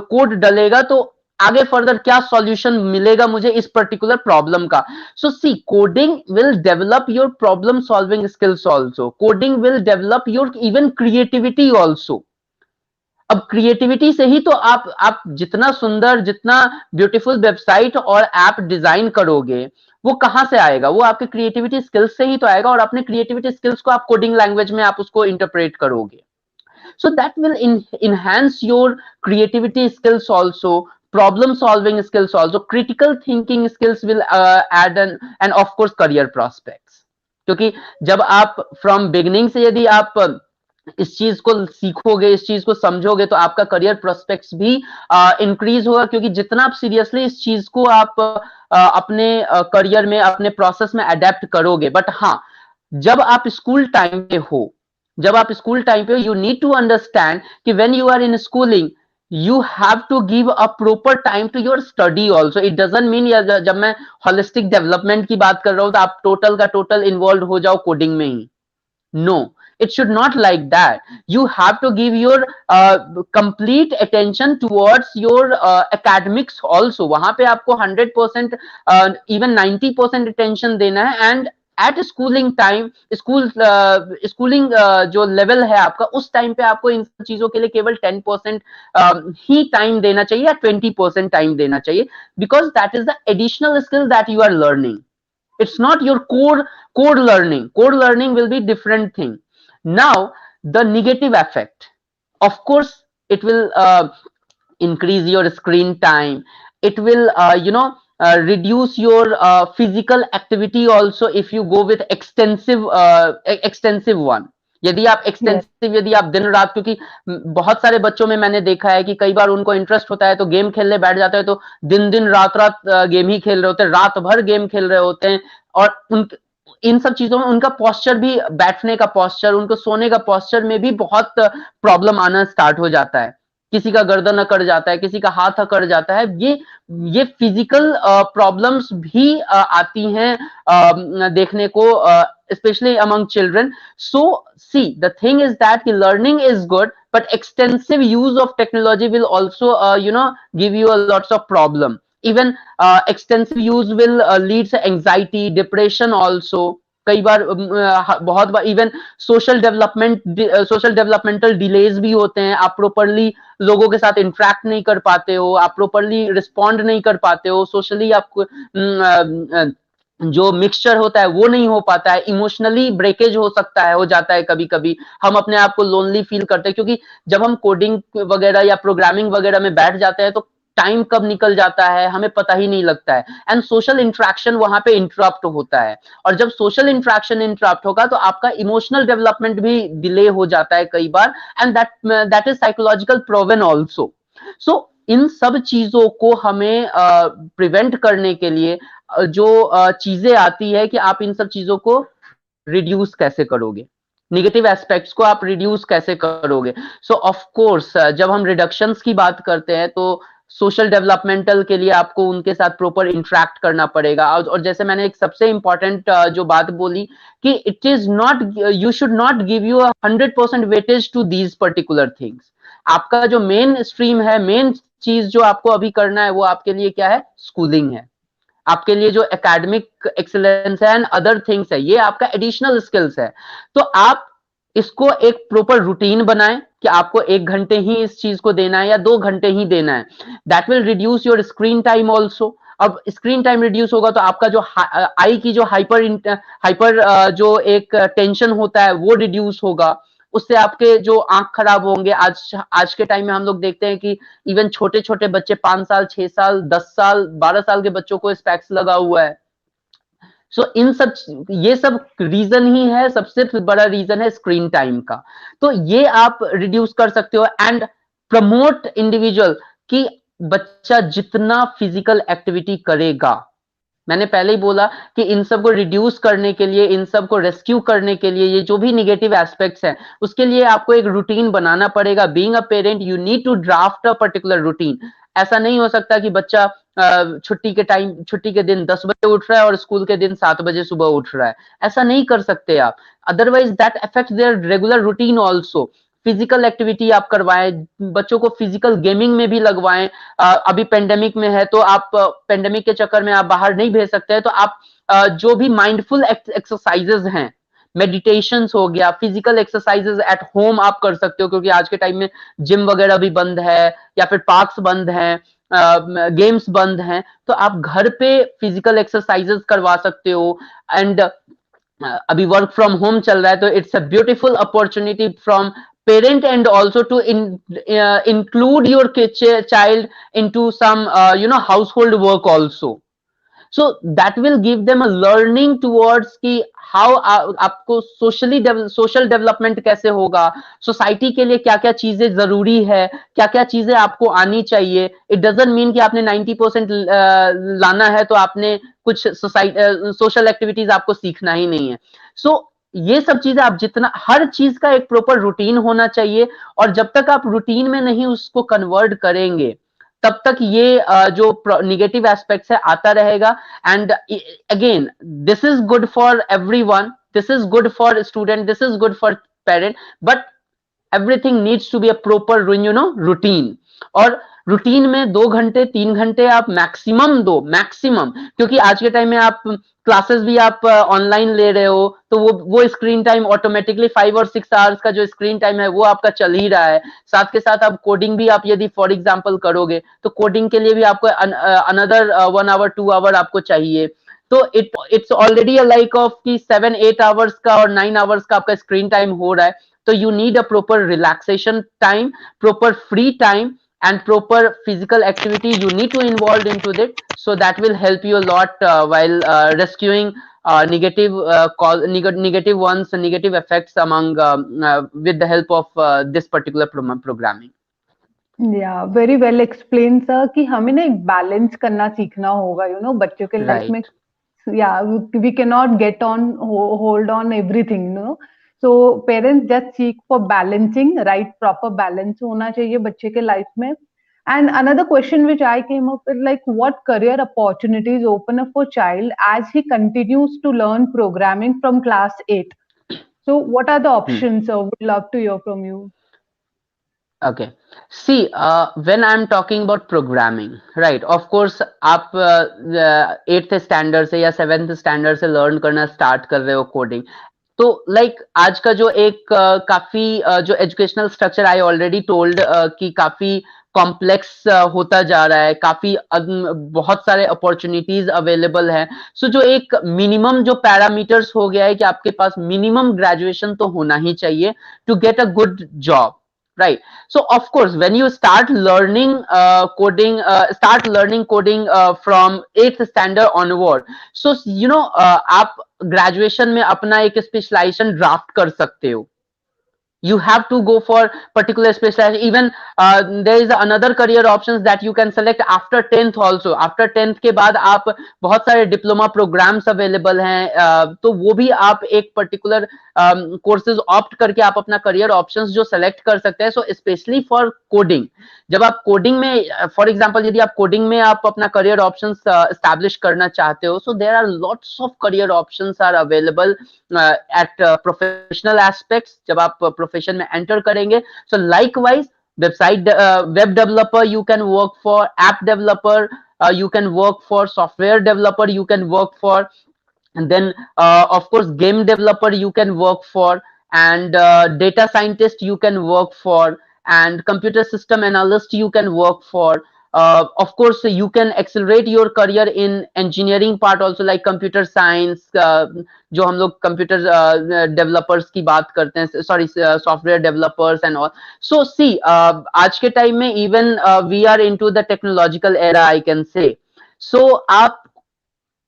कोड डलेगा तो आगे फर्दर क्या सॉल्यूशन मिलेगा मुझे इस पर्टिकुलर प्रॉब्लम का। So see, coding will develop your problem solving skills also, coding will develop your even creativity also. अब क्रिएटिविटी से ही तो आप जितना सुंदर, जितना ब्यूटीफुल वेबसाइट और ऐप डिजाइन करोगे, वो कहां से आएगा? वो आपके क्रिएटिविटी स्किल्स से ही तो आएगा, और अपने क्रिएटिविटी स्किल्स को आप कोडिंग लैंग्वेज में आप उसको इंटरप्रेट करोगे। So that will enhance your creativity skills also, problem solving skills also, critical thinking skills will add, and of course career prospects. क्योंकि जब आप फ्रॉम बिगिनिंग से यदि आप इस चीज को सीखोगे, इस चीज को समझोगे, तो आपका करियर प्रोस्पेक्ट्स भी इंक्रीज होगा, क्योंकि जितना आप सीरियसली इस चीज को आप अपने करियर में, अपने प्रोसेस में अडेप्ट करोगे। बट हाँ, जब आप स्कूल टाइम पे हो, जब आप स्कूल टाइम पे हो, यू नीड टू अंडरस्टैंड कि when you are in schooling, you have to give a proper time to your study also. It doesn't mean, जब मैं होलिस्टिक डेवलपमेंट की बात कर रहा हूं तो आप टोटल का टोटल इन्वॉल्व हो जाओ कोडिंग में ही। No, it should not like that. You have to give your complete attention towards your academics also. वहां पे आपको 100% even 90% attention देना है। And at schooling time, schooling जो लेवल है आपका, उस टाइम पे आपको इन सब चीजों के लिए केवल 10% ही टाइम देना चाहिए, या 20% टाइम देना चाहिए, because that is the additional skill that you are learning. It's not your core learning. Core learning will be different thing. Now the negative effect, of course, it will increase your screen time. It will reduce your physical activity also if you go with extensive one. यदि आप Yes. Extensive, यदि आप दिन रात, क्योंकि बहुत सारे बच्चों में मैंने देखा है कि कई बार उनको इंटरेस्ट होता है तो गेम खेलने बैठ जाते हैं, तो दिन दिन रात रात गेम ही खेल रहे होते हैं, रात भर गेम खेल रहे होते हैं, और इन सब चीजों में उनका पोस्चर भी, बैठने का पोस्चर, उनको सोने का पोस्चर में भी बहुत प्रॉब्लम आना स्टार्ट हो जाता है। किसी का गर्दन अकड़ जाता है, किसी का हाथ अकड़ जाता है। ये फिजिकल प्रॉब्लम्स भी आती हैं देखने को, especially among children. So see, the thing is that learning is good, but extensive use of technology will also give you a lots of problem. Even extensive use will lead to anxiety, depression also. कई बार बहुत बार even social developmental delays भी होते हैं। आप properly लोगों के साथ interact नहीं कर पाते हो, आप प्रॉपरली रिस्पॉन्ड नहीं कर पाते हो, सोशली आपको जो मिक्सचर होता है वो नहीं हो पाता है, इमोशनली ब्रेकेज हो सकता है, हो जाता है कभी कभी। हम अपने आप को लोनली फील करते हैं, क्योंकि जब हम कोडिंग वगैरह या प्रोग्रामिंग वगैरह में बैठ जाते हैं तो टाइम कब निकल जाता है हमें पता ही नहीं लगता है। एंड सोशल इंटरेक्शन वहां पे इंटरप्ट होता है, और जब सोशल इंटरेक्शन इंटरप्ट होगा तो आपका इमोशनल डेवलपमेंट भी डिले हो जाता है कई बार, and that is psychological proven also. So इन सब चीजों को हमें प्रिवेंट करने के लिए जो चीजें आती है कि आप इन सब चीजों को रिड्यूस कैसे करोगे, निगेटिव एस्पेक्ट्स को आप रिड्यूस कैसे करोगे। सो ऑफ कोर्स जब हम रिडक्शंस की बात करते हैं तो सोशल डेवलपमेंटल के लिए आपको उनके साथ प्रॉपर इंटरेक्ट करना पड़ेगा। और जैसे मैंने एक सबसे इंपॉर्टेंट जो बात बोली कि it is not, you should not give you 100% weightage to these particular things. आपका जो मेन स्ट्रीम है, मेन चीज जो आपको अभी करना है वो आपके लिए क्या है? स्कूलिंग है। आपके लिए जो एकेडमिक एक्सीलेंस है एंड अदर थिंग्स है, ये आपका एडिशनल स्किल्स है। तो आप इसको एक प्रॉपर रूटीन बनाएं कि आपको 1 घंटे ही इस चीज को देना है या 2 घंटे ही देना है। That will reduce your screen time also. अब स्क्रीन टाइम रिड्यूस होगा तो आपका जो आई की जो हाइपर जो एक टेंशन होता है वो रिड्यूस होगा। उससे आपके जो आंख खराब होंगे। आज के टाइम में हम लोग देखते हैं कि इवन छोटे छोटे बच्चे 5 साल 6 साल 10 साल 12 साल के बच्चों को स्पेक्स लगा हुआ है। सो इन सब ये सब रीजन ही है, सबसे बड़ा रीजन है स्क्रीन टाइम का। तो ये आप रिड्यूस कर सकते हो एंड प्रमोट इंडिविजुअल कि बच्चा जितना फिजिकल एक्टिविटी करेगा, मैंने पहले ही बोला कि इन सब को रिड्यूस करने के लिए, इन सब को रेस्क्यू करने के लिए, ये जो भी निगेटिव एस्पेक्ट्स हैं उसके लिए आपको एक रूटीन बनाना पड़ेगा। Being a parent you need to draft a particular routine. ऐसा नहीं हो सकता कि बच्चा छुट्टी के दिन 10 बजे उठ रहा है और स्कूल के दिन 7 बजे सुबह उठ रहा है। ऐसा नहीं कर सकते आप, otherwise that affect there regular routine also. Physical activity आप करवाएं, बच्चों को फिजिकल गेमिंग में भी लगवाएं। अभी पेंडेमिक में है तो आप पेंडेमिक के चक्कर में आप बाहर नहीं भेज सकते हैं, तो आप जो भी माइंडफुल एक्सरसाइजेस हैं, मेडिटेशंस हो गया, फिजिकल एक्सरसाइजेस एट होम आप कर सकते हो, क्योंकि आज के टाइम में जिम वगैरह भी बंद है या फिर पार्क्स बंद हैं, गेम्स बंद हैं, तो आप घर पे फिजिकल एक्सरसाइजेस करवा सकते हो। एंड अभी वर्क फ्रॉम होम चल रहा है तो it's a beautiful opportunity from parent and also to include your child into some household work also, so that will give them a learning towards कि how आपको सोशल डेवलपमेंट कैसे होगा, society के लिए क्या क्या चीजें जरूरी है, क्या क्या चीजें आपको आनी चाहिए। इट डजंट मीन कि आपने 90% लाना है तो आपने कुछ सोशल एक्टिविटीज आपको सीखना ही नहीं है। सो ये सब चीजें आप जितना, हर चीज का एक प्रॉपर रूटीन होना चाहिए, और जब तक आप रूटीन में नहीं उसको कन्वर्ट करेंगे तब तक ये जो निगेटिव एस्पेक्ट्स है आता रहेगा। And again this is good for everyone, this is good for student, this is good for parent, but everything needs to be a proper routine. और रूटीन में 2 घंटे 3 घंटे आप मैक्सिमम दो, मैक्सिमम, क्योंकि आज के टाइम में आप क्लासेस भी आप ऑनलाइन ले रहे हो तो वो स्क्रीन टाइम ऑटोमेटिकली 5 और 6 आवर्स का जो स्क्रीन टाइम है वो आपका चल ही रहा है। साथ के साथ आप कोडिंग भी आप यदि फॉर एग्जांपल करोगे तो कोडिंग के लिए भी आपको अनदर 1 आवर 2 आवर आपको चाहिए। तो इट्स ऑलरेडी लाइक ऑफ कि 7-8 आवर्स का और 9 आवर्स का आपका स्क्रीन टाइम हो रहा है। तो you need a proper relaxation time, proper free time and proper physical activity you need to involve into it, so that will help you a lot while rescuing negative ones, negative effects among with the help of this particular programming. या very well explain sir कि हमें ना एक balance करना सीखना होगा बच्चों के लाइफ में। या we can not get on hold on everything so parents just seek for balancing, right proper balance होना चाहिए बच्चे के लाइफ में। And another question which I came up with, like what career opportunities open up for child as he continues to learn programming from class 8? So what are the options? Would love to hear from you. Okay, see, when I'm talking about programming, right, of course आप 8th standard से या 7th standard से learn करना start कर रहे हो coding, तो like आज का जो एक काफी जो educational structure I already told कि काफी कॉम्प्लेक्स होता जा रहा है, काफी बहुत सारे अपॉर्चुनिटीज अवेलेबल है। सो जो एक मिनिमम जो पैरामीटर्स हो गया है कि आपके पास मिनिमम ग्रेजुएशन तो होना ही चाहिए to get a good job, right? So of course when you start learning coding from 8th standard onward, so आप ग्रेजुएशन में अपना एक स्पेशलाइजेशन ड्राफ्ट कर सकते हो। You have to go for particular specialization. Even there is another career options that you can select after 10th also. After 10th के बाद आप बहुत सारे डिप्लोमा प्रोग्राम्स अवेलेबल हैं, तो वो भी आप एक पर्टिकुलर कोर्सेज ऑप्ट करके आप अपना करियर ऑप्शंस जो सेलेक्ट कर सकते हैं। सो स्पेशली फॉर कोडिंग, जब आप कोडिंग में फॉर एग्जांपल यदि आप कोडिंग में आप अपना करियर ऑप्शंस एस्टैब्लिश करना चाहते हो, so there are lots of career options are available at professional aspects. जब आप प्रोफेशन में एंटर करेंगे, so likewise website web developer you can work for, app developer you can work for, software developer you can work for, and then of course game developer you can work for, and data scientist you can work for, and computer system analyst you can work for, of course you can accelerate your career in engineering part also, like computer science, जो हम लोग computer developers की बात करते हैं, sorry, software developers and all. So see, आज के time में even we are into the technological era, I can say. So आप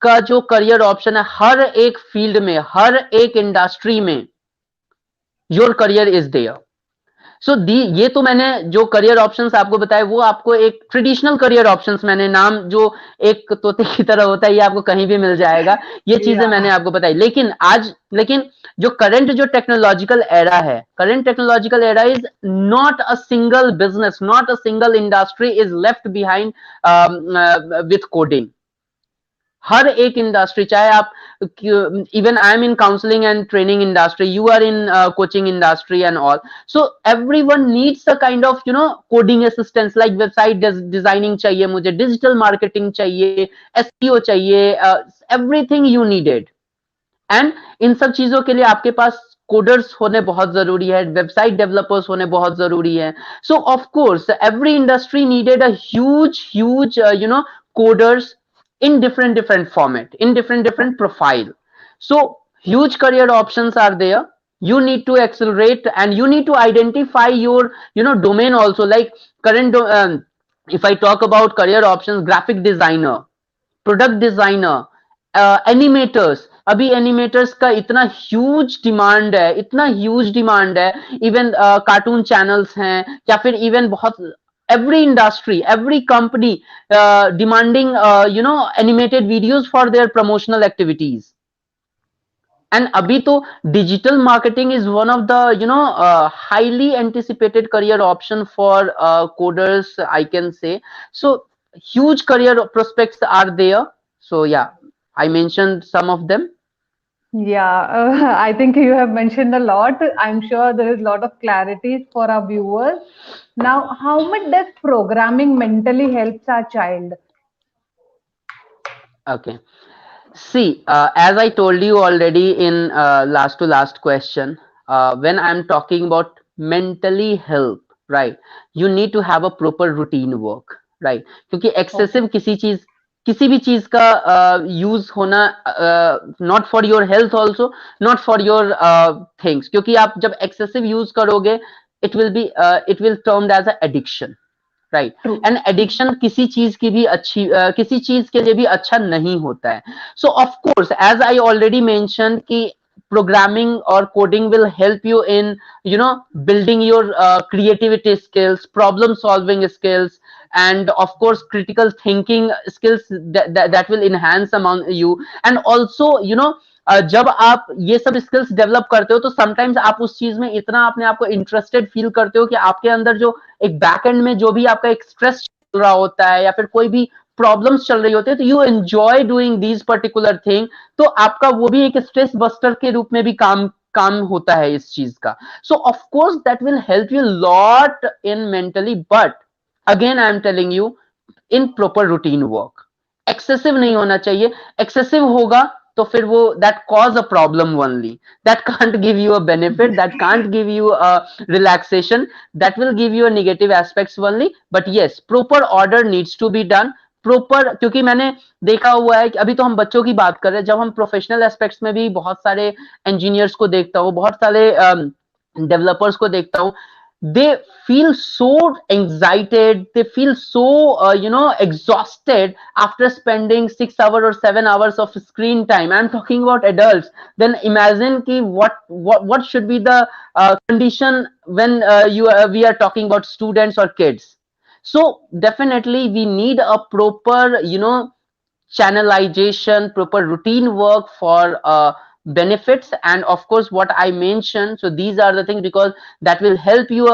का जो करियर ऑप्शन है, हर एक फील्ड में, हर एक इंडस्ट्री में योर करियर इज देयर. सो दी, ये तो मैंने जो करियर ऑप्शंस आपको बताए, वो आपको एक ट्रेडिशनल करियर ऑप्शंस, मैंने नाम जो एक तोते की तरह होता है, ये आपको कहीं भी मिल जाएगा, ये चीजें Yeah. मैंने आपको बताई. लेकिन जो करंट जो टेक्नोलॉजिकल एरा है, current technological era is not a single business, not a single industry is left behind with coding. हर एक इंडस्ट्री, चाहे आप, even I am in counselling and training industry, you are in coaching industry and all. So everyone needs a kind of coding assistance, like website designing चाहिए मुझे, digital marketing चाहिए, SEO चाहिए, everything you needed. And इन सब चीजों के लिए आपके पास कोडर्स होने बहुत जरूरी है, वेबसाइट डेवलपर्स होने बहुत जरूरी है. So of course every industry needed a huge coders in different format, in different profile. So huge career options are there. You need to accelerate and you need to identify your domain also, like if I talk about career options, graphic designer, product designer, animators. अभी animators का इतना huge demand है, इतना huge demand है. Even cartoon channels हैं, या फिर even बहुत every industry, every company demanding animated videos for their promotional activities. And abhi to digital marketing is one of the highly anticipated career option for coders, I can say. So huge career prospects are there. So yeah, I mentioned some of them. Yeah, I think you have mentioned a lot. I'm sure there is a lot of clarities for our viewers. Now, how much does programming mentally helps our child? Okay. See, as I told you already in last to last question, when I'm talking about mentally help, right, you need to have a proper routine work, right? क्योंकि Okay. excessive किसी भी चीज का use होना, not for your health also, not for your things, क्योंकि आप जब excessive use करोगे, it will termed as a addiction, right. True. And addiction किसी चीज की भी अच्छी किसी चीज के लिए भी अच्छा नहीं होता है. So of course, as I already mention कि programming or coding will help you in building your creativity skills, problem solving skills, and of course critical thinking skills that will enhance among you. And also जब आप ये सब skills develop करते हो, तो sometimes आप उस चीज में इतना अपने आप को इंटरेस्टेड फील करते हो कि आपके अंदर जो एक बैक एंड में जो भी आपका एक स्ट्रेस चल रहा होता है, या फिर कोई भी प्रॉब्लम्स चल रही होती है, तो you enjoy doing these particular thing. तो आपका वो भी एक स्ट्रेस बस्टर के रूप में भी काम होता है इस चीज का. So of course that will help you lot in mentally, but again I am telling you, in proper routine work. Excessive नहीं होना चाहिए. एक्सेसिव होगा तो फिर वो that cause a problem only, that can't give you a benefit, that can't give you a relaxation, that will give you a negative aspects only. But yes, proper order needs to be done, proper. क्योंकि मैंने देखा हुआ है कि अभी तो हम बच्चों की बात कर रहे हैं, जब हम प्रोफेशनल एस्पेक्ट्स में भी बहुत सारे इंजीनियर्स को देखता हूँ, बहुत सारे डेवलपर्स को देखता हूँ, they feel so anxiety, they feel so exhausted after spending 6 hours or 7 hours of screen time. I'm talking about adults. Then imagine ki what should be the condition when we are talking about students or kids. So definitely we need a proper channelization, proper routine work for benefits. And of course what I mentioned, so these are the things, because that will help you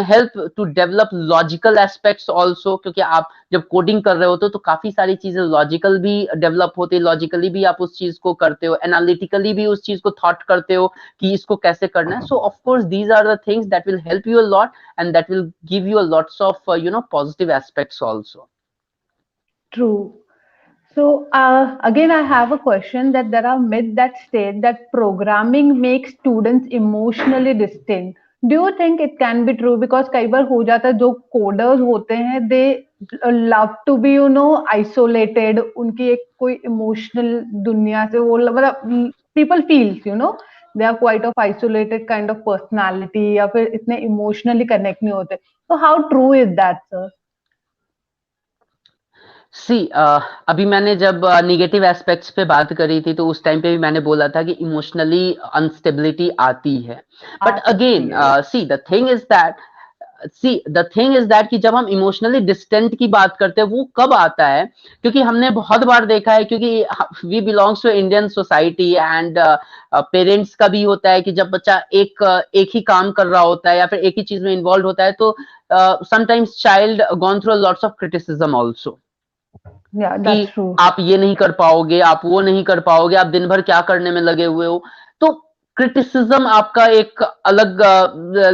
help to develop logical aspects also. क्योंकि आप जब coding कर रहे होते हो तो काफी सारी चीजें लॉजिकल भी डेवलप होती है, लॉजिकली भी आप उस चीज को करते हो, एनालिटिकली भी उस चीज को थॉट करते हो कि इसको कैसे करना है. So of course these are the things that will help you a lot, and that will give you a lots of positive aspects also. True. So again, I have a question that there are myths that state that programming makes students emotionally distant. Do you think it can be true? Because कई बार हो जाता है, जो coders होते हैं they love to be isolated, उनकी एक कोई इमोशनल दुनिया से वो मतलब people feels they are quite of isolated kind of personality, या फिर इतने इमोशनली कनेक्ट नहीं होते, तो how true is that sir? See अभी मैंने जब निगेटिव एस्पेक्ट्स पे बात करी थी तो उस टाइम पे भी मैंने बोला था कि इमोशनली अनस्टेबिलिटी आती है, आ बट सकती अगेन है, yes. The thing is that कि जब हम इमोशनली डिस्टेंट की बात करते हैं वो कब आता है, क्योंकि हमने बहुत बार देखा है, क्योंकि we belongs to Indian society and parents का भी होता है कि जब बच्चा एक ही काम कर रहा होता है या फिर एक ही चीज में इन्वॉल्व होता है तो sometimes child gone through lots of criticism also, Yeah, that's कि true. आप ये नहीं कर पाओगे, आप वो नहीं कर पाओगे, आप दिन भर क्या करने में लगे हुए हो। तो क्रिटिसिज्म आपका एक अलग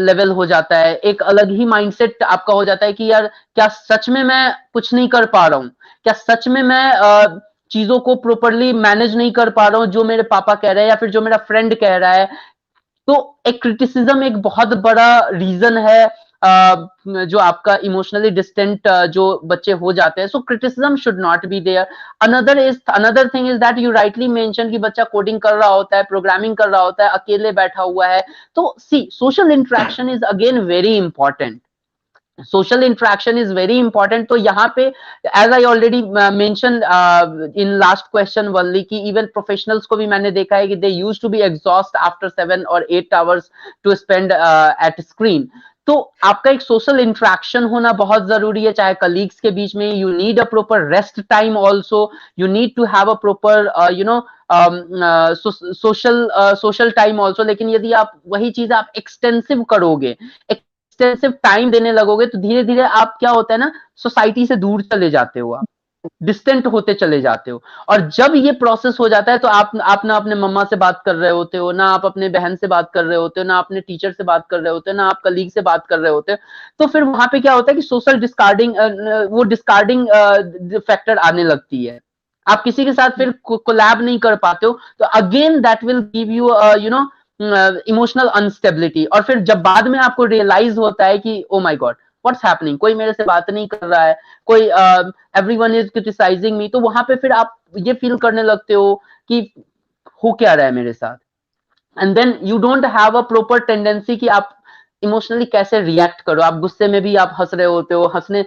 लेवल हो जाता है, एक अलग ही माइंडसेट आपका हो जाता है कि यार क्या सच में मैं कुछ नहीं कर पा रहा हूँ, क्या सच में मैं चीजों को प्रॉपरली मैनेज नहीं कर पा रहा हूँ जो मेरे पापा कह रहे हैं या फिर जो मेरा फ्रेंड कह रहा है। तो एक क्रिटिसिज्म एक बहुत बड़ा रीजन है जो आपका इमोशनली डिस्टेंट जो बच्चे हो जाते हैं। So criticism should not be there. Another thing is that you rightly mention कि बच्चा कोडिंग कर रहा होता है, प्रोग्रामिंग कर रहा होता है, अकेले बैठा हुआ है, तो see social interaction is again very important. Social interaction is very important. तो यहाँ पे as I already mention in last question only कि इवन प्रोफेशनल्स को भी मैंने देखा है कि they use to be exhaust after 7 or 8 hours to spend at screen. तो आपका एक सोशल इंटरेक्शन होना बहुत जरूरी है, चाहे कलीग्स के बीच में। You need a proper rest time also, you need to have a proper social time also. लेकिन यदि आप वही चीज आप एक्सटेंसिव करोगे, एक्सटेंसिव टाइम देने लगोगे, तो धीरे धीरे आप क्या होता है ना, सोसाइटी से दूर चले जाते हो, आप डिस्टेंट होते चले जाते हो। और जब ये प्रोसेस हो जाता है तो आप ना अपने मम्मा से बात कर रहे होते हो, ना आप अपने बहन से बात कर रहे होते हो, ना अपने टीचर से बात कर रहे होते हो, ना आप कलीग से बात कर रहे होते हो। तो फिर वहां पे क्या होता है कि सोशल डिस्कार्डिंग, वो डिस्कार्डिंग फैक्टर आने लगती है। आप किसी के साथ फिर कोलैब नहीं कर पाते हो, तो again that will give you you know emotional unstability. और फिर जब बाद में आपको रियलाइज होता है कि oh my God what's happening, कोई मेरे से बात नहीं कर रहा है, कोई एवरीवन इज क्रिटिसाइजिंग मी, तो वहां पे फिर आप ये फील करने लगते हो कि हो क्या रहा है मेरे साथ। And then you don't have a proper tendency कि आप इमोशनली कैसे रिएक्ट करो। आप गुस्से में भी आप हंस रहे होते हो, हंसने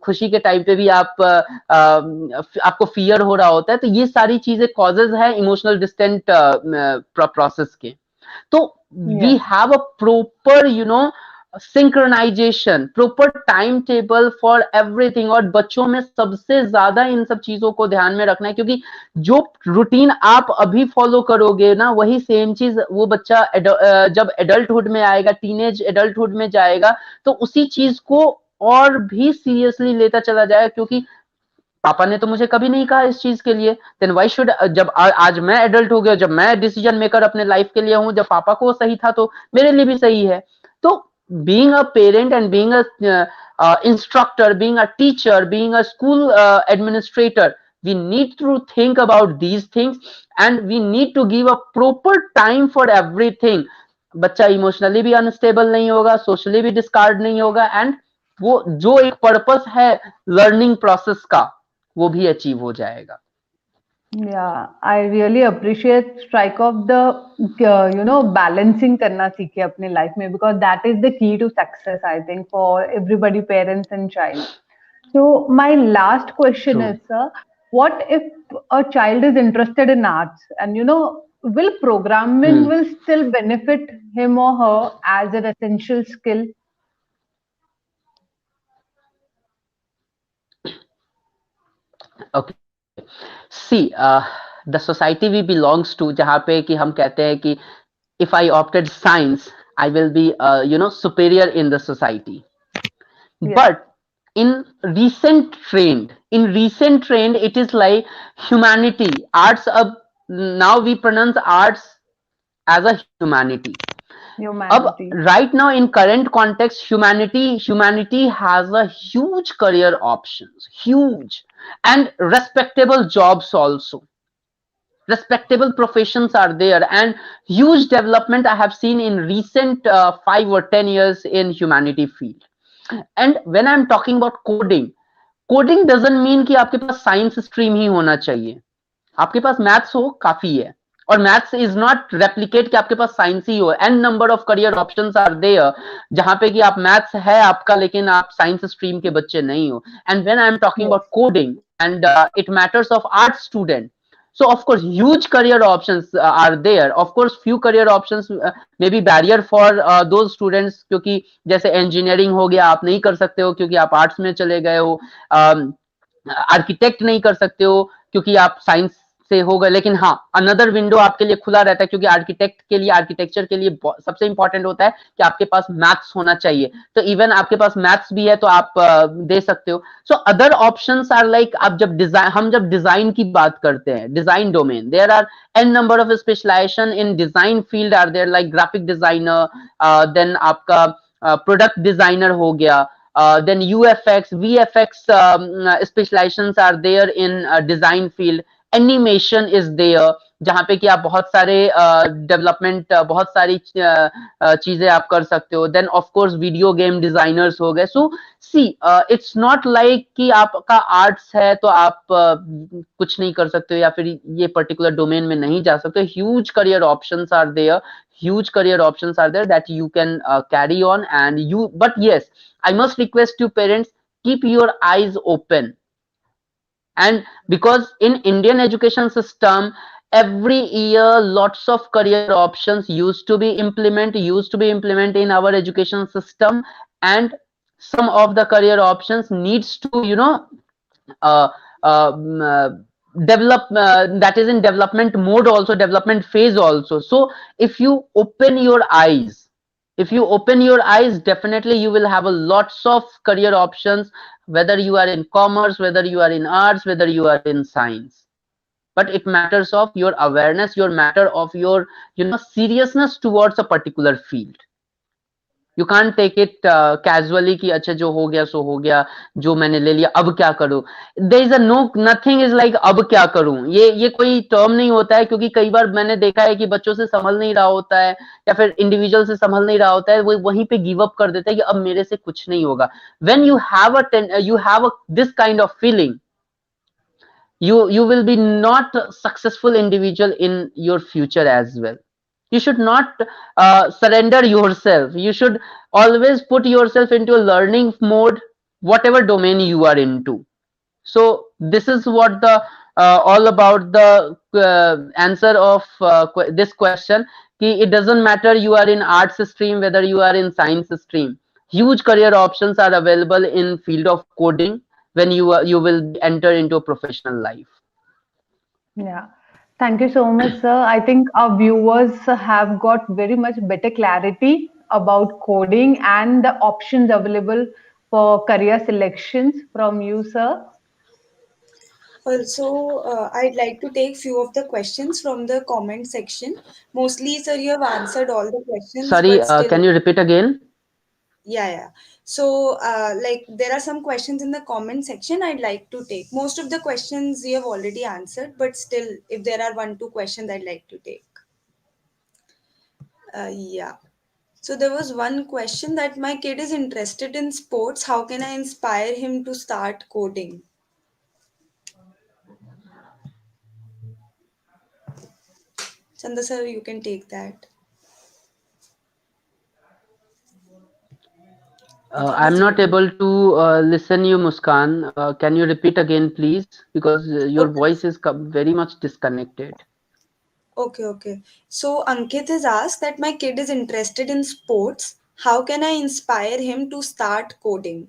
खुशी के टाइम पे भी आपको फियर हो रहा होता है। तो ये सारी चीजें कॉजेज है इमोशनल डिस्टेंट प्रोसेस के। तो we Yeah. Have a proper synchronisation, proper time table for everything. और बच्चों में सबसे ज्यादा इन सब चीजों को ध्यान में रखना है, क्योंकि जो रूटीन आप अभी फॉलो करोगे ना, वही सेम चीज वो बच्चा जब एडल्टहुड में आएगा, टीनेज एडल्टहुड में जाएगा, तो उसी चीज को और भी सीरियसली लेता चला जाएगा, क्योंकि पापा ने तो मुझे कभी नहीं कहा इस चीज के लिए। देन व्हाई शुड, जब आज मैं एडल्ट हो गया, जब मैं डिसीजन मेकर अपने लाइफ के लिए हूं, जब पापा को सही था तो मेरे लिए भी सही है। तो being a parent and being a instructor, being a teacher, being a school administrator, we need to think about these things and we need to give a proper time for everything। बच्चा emotionally भी unstable नहीं होगा, socially भी discard नहीं होगा, and वो जो एक पर्पस है लर्निंग प्रोसेस का, वो भी अचीव हो जाएगा। Yeah, I really appreciate strike of the balancing करना सीखे अपने life में, because that is the key to success, I think, for everybody, parents and child. So my last question True. is, sir, what if a child is interested in arts, and will programming Hmm. will still benefit him or her as an essential skill? Okay. See, the society we belongs to, जहाँ पे कि हम कहते हैं कि if I opted science, I will be superior in the society. Yes. But in recent trend, it is like humanity, arts. Now we pronounce arts as a humanity. अब Humanity. right now in current context, humanity has a huge career options, huge and respectable jobs also. respectable professions are there, and huge development I have seen in recent 5 or 10 years in humanity field. And when I'm talking about coding, coding doesn't mean कि आपके पास science stream ही होना चाहिए, आपके पास maths हो काफी है, और maths is not replicate कि आपके पास साइंस ही हो, an number of career options are there जहां पे कि आप मैथ्स है आपका लेकिन आप साइंस स्ट्रीम के बच्चे नहीं हो. And when I am talking Yes. About coding and it matters of art student, so of course huge career options are there. Of course few career options may be barrier for those students, क्योंकि जैसे engineering हो गया आप नहीं कर सकते हो क्योंकि आप आर्ट्स में चले गए हो, आर्किटेक्ट नहीं कर सकते हो क्योंकि आप साइंस से हो गए, लेकिन हाँ अनदर विंडो आपके लिए खुला रहता है क्योंकि आर्किटेक्ट के लिए, आर्किटेक्चर के लिए सबसे इंपॉर्टेंट होता है कि आपके पास मैथ्स होना चाहिए. तो इवन आपके पास मैथ्स भी है तो आप दे सकते हो. So other options are like, आप जब डिजाइन, हम जब डिजाइन की बात करते हैं, design domain, there are an number of specialization in design field are there, like graphic designer, then आपका प्रोडक्ट डिजाइनर हो गया, then UFX, VFX specializations are there in design field. Animation is there जहाँ पे कि आप बहुत सारे development बहुत सारी चीजें आप कर सकते हो. Then of course video game designers हो गए. So see it's not like कि आपका आर्ट्स है तो आप कुछ नहीं कर सकते हो या फिर ये पर्टिकुलर डोमेन में नहीं जा सकते. Huge career options are there, huge career options are there that you can carry on. And you, but yes, I must request you parents, keep your eyes open. And because in Indian education system, every year lots of career options used to be implemented in our education system. And some of the career options needs to, uh, um, uh, develop, that is in development mode also, development phase also. So if you open your eyes, definitely you will have a lots of career options, whether you are in commerce, whether you are in arts, whether you are in science. But it matters of your awareness, your matter of your seriousness towards a particular field. You can't take it casually कि अच्छा जो हो गया सो हो गया, जो मैंने ले लिया अब क्या करूं. There is a no, nothing is like अब क्या करूं, ये कोई टर्म नहीं होता है, क्योंकि कई बार मैंने देखा है कि बच्चों से संभल नहीं रहा होता है या फिर इंडिविजुअल से संभल नहीं रहा होता है, वो वहीं पे गिव अप कर देता है कि अब मेरे से कुछ नहीं होगा. When you have this kind of feeling, you will be not successful individual in your future as well. You should not surrender yourself. You should always put yourself into a learning mode, whatever domain you are into. So this is what the all about the answer of this question, ki it doesn't matter you are in arts stream, whether you are in science stream, huge career options are available in field of coding when you will enter into a professional life. Yeah. Thank you so much, sir. I think our viewers have got very much better clarity about coding and the options available for career selections from you, sir. Also, I'd like to take few of the questions from the comment section. Mostly, sir, you have answered all the questions, Sorry, but still, can you repeat again? yeah. So, like, there are some questions in the comment section I'd like to take. Most of the questions you have already answered, but still, if there are one, two questions I'd like to take. Yeah. So, there was one question that my kid is interested in sports. How can I inspire him to start coding? Chanda sir, you can take that. Chanda I'm ji. not able to listen you, Muskan. Can you repeat again, please? Because your Okay. voice is very much disconnected. Okay. So Ankit has asked that my kid is interested in sports. How can I inspire him to start coding?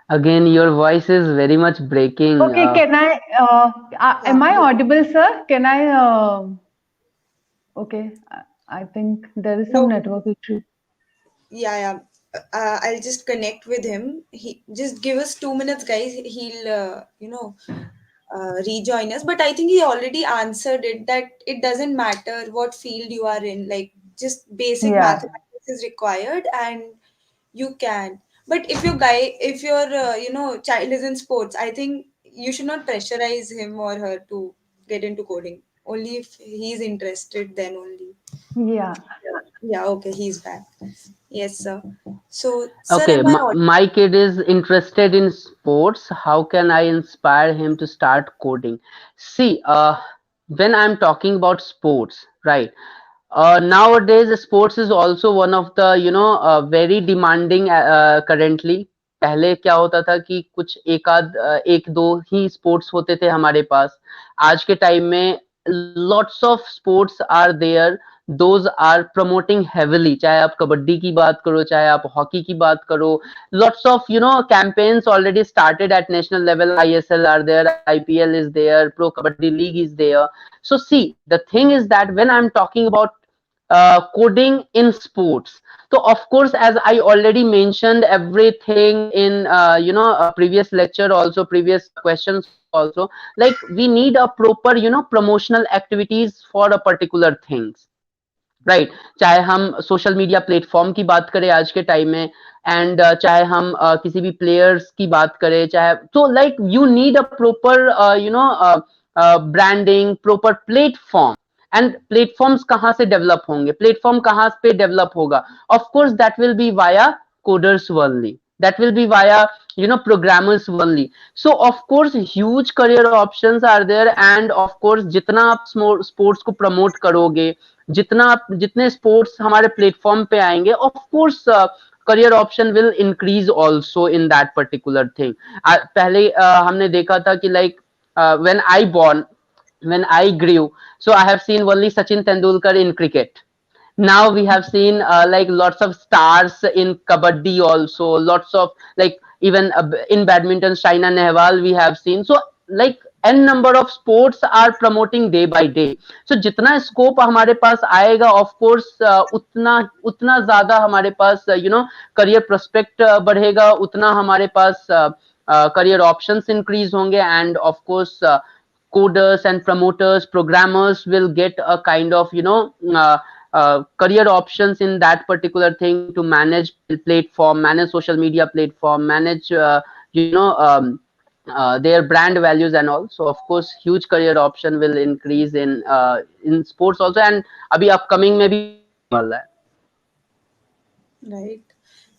Again, your voice is very much breaking. Okay, can I, Yeah, am I audible, sir? Can I, okay, I think there is some no, network issue. yeah. I'll just connect with him. He just give us 2 minutes, guys. He'll, rejoin us. But I think he already answered it that it doesn't matter what field you are in. Like just basic Yeah, mathematics is required, and you can. But if your child is in sports, I think you should not pressurize him or her to get into coding. Only if he's interested, then only. Yeah. Yeah, okay, he's back. Yes, sir. So, sir, Okay, am I audible? my kid is interested in sports. How can I inspire him to start coding? See, when I'm talking about sports, right? Nowadays, sports is also one of the very demanding currently. पहले क्या होता था कि कुछ एक दो ही sports होते थे हमारे पास. आज के टाइम में lots of sports are there. Those are promoting heavily. चाहे आप कबड्डी की बात करो, चाहे आप हॉकी की बात करो. Lots of campaigns already started at national level. ISL are there, IPL is there, Pro Kabaddi League is there. So see, the thing is that when I'm talking about coding in sports, so of course, as I already mentioned everything in a previous lecture, also previous questions also, like we need a proper promotional activities for a particular things, right. चाहे हम social media platform की बात करें आज के time में, and चाहे हम किसी भी प्लेयर्स की बात करें, चाहे तो like you need a proper branding, proper platform. And platforms कहाँ से डेवलप होंगे, प्लेटफॉर्म कहाँ पे डेवलप होगा? Of course that will be via coders only, that will be via programmers only. So of course huge career options are there, and of course जितना आप sports को promote करोगे, जितने स्पोर्ट्स हमारे प्लेटफॉर्म पे आएंगे, of course career option will increase also in that particular thing. पहले हमने देखा था कि like when I born, when I grew, so I have seen only Sachin Tendulkar in cricket. Now we have seen like lots of stars in kabaddi also, lots of like even in badminton Saina Nehwal we have seen. So like n number of sports are promoting day by day. So जितना scope हमारे पास आएगा, of course उतना उतना ज्यादा हमारे पास career prospect बढ़ेगा, उतना हमारे पास career options increase होंगे, and of course coders and promoters, programmers will get a kind of career options in that particular thing, to manage platform, manage social media platform, manage their brand values and all. So of course huge career option will increase in sports also, and अभी upcoming में भी होने वाला है. Right.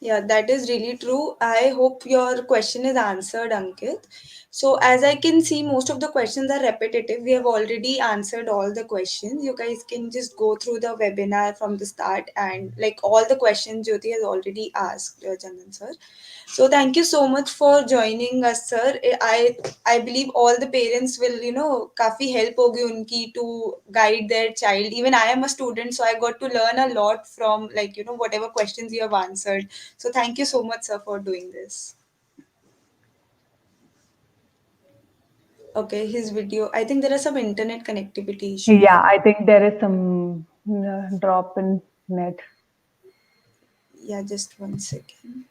Yeah, that is really true. I hope your question is answered, Ankit. So, as I can see, most of the questions are repetitive. We have already answered all the questions. You guys can just go through the webinar from the start, and like all the questions Jyoti has already asked, Chandan sir. So thank you so much for joining us, sir. I believe all the parents will काफी help होगी उनकी to guide their child. Even I am a student, so I got to learn a lot from like whatever questions you have answered. So thank you so much, sir, for doing this. Okay, his video. I think there are some internet connectivity issues. Yeah, I think there is some drop in net. Yeah, just one second.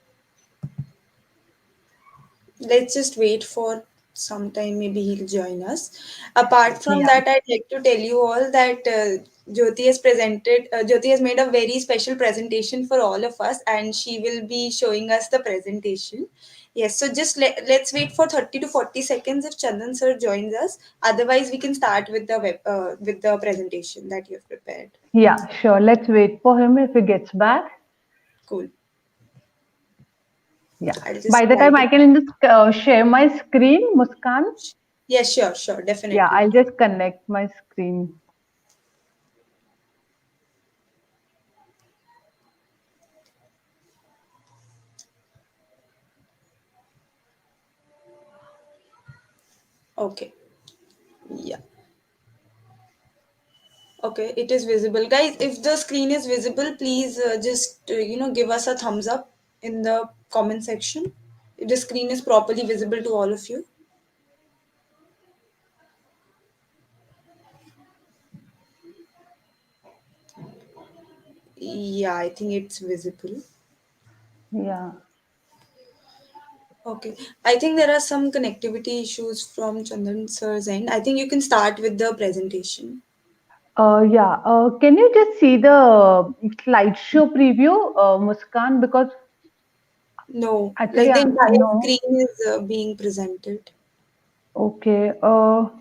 Let's just wait for some time. Maybe he'll join us. Apart from Yeah. that, I'd like to tell you all that Jyoti has made a very special presentation for all of us, and she will be showing us the presentation. Yes, so just let's wait for 30 to 40 seconds if Chandan sir joins us. Otherwise, we can start with the with the presentation that you have prepared. Yeah, sure. Let's wait for him if he gets back. Cool. Yeah. I'll By just the try time to. I can just share my screen, Muskan. Yeah, sure, sure, Yeah, definitely. I'll just connect my screen. Okay. Yeah. Okay, it is visible. Guys, if the screen is visible, please just give us a thumbs up in the comment section. If the screen is properly visible to all of you. Yeah, I think it's visible. Yeah. Okay. I think there are some connectivity issues from Chandan sir's end. I think you can start with the presentation. Yeah. Can you just see the slideshow preview, Muskan? Because No, actually, like the entire no. screen is being presented. Okay,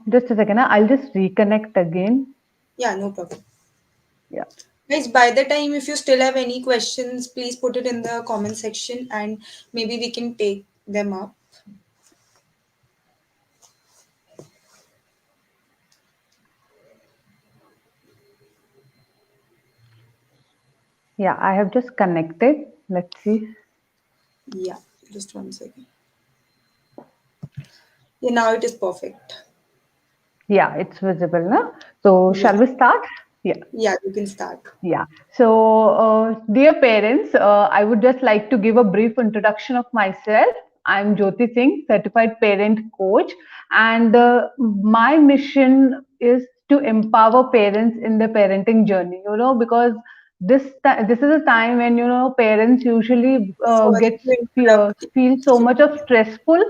just a second. I'll just reconnect again. Yeah, no problem. Yeah. Guys, by the time, if you still have any questions, please put it in the comment section and maybe we can take them up. Yeah, I have just connected. Let's see. Yeah, just one second. Yeah, now it is perfect. Yeah, it's visible now. So, Yeah, shall we start? Yeah. yeah, you can start. Yeah. So, dear parents, I would just like to give a brief introduction of myself. I'm Jyoti Singh, certified parent coach, and my mission is to empower parents in their parenting journey. Because this is a time when parents usually Sorry to interrupt. feel so much of stressful,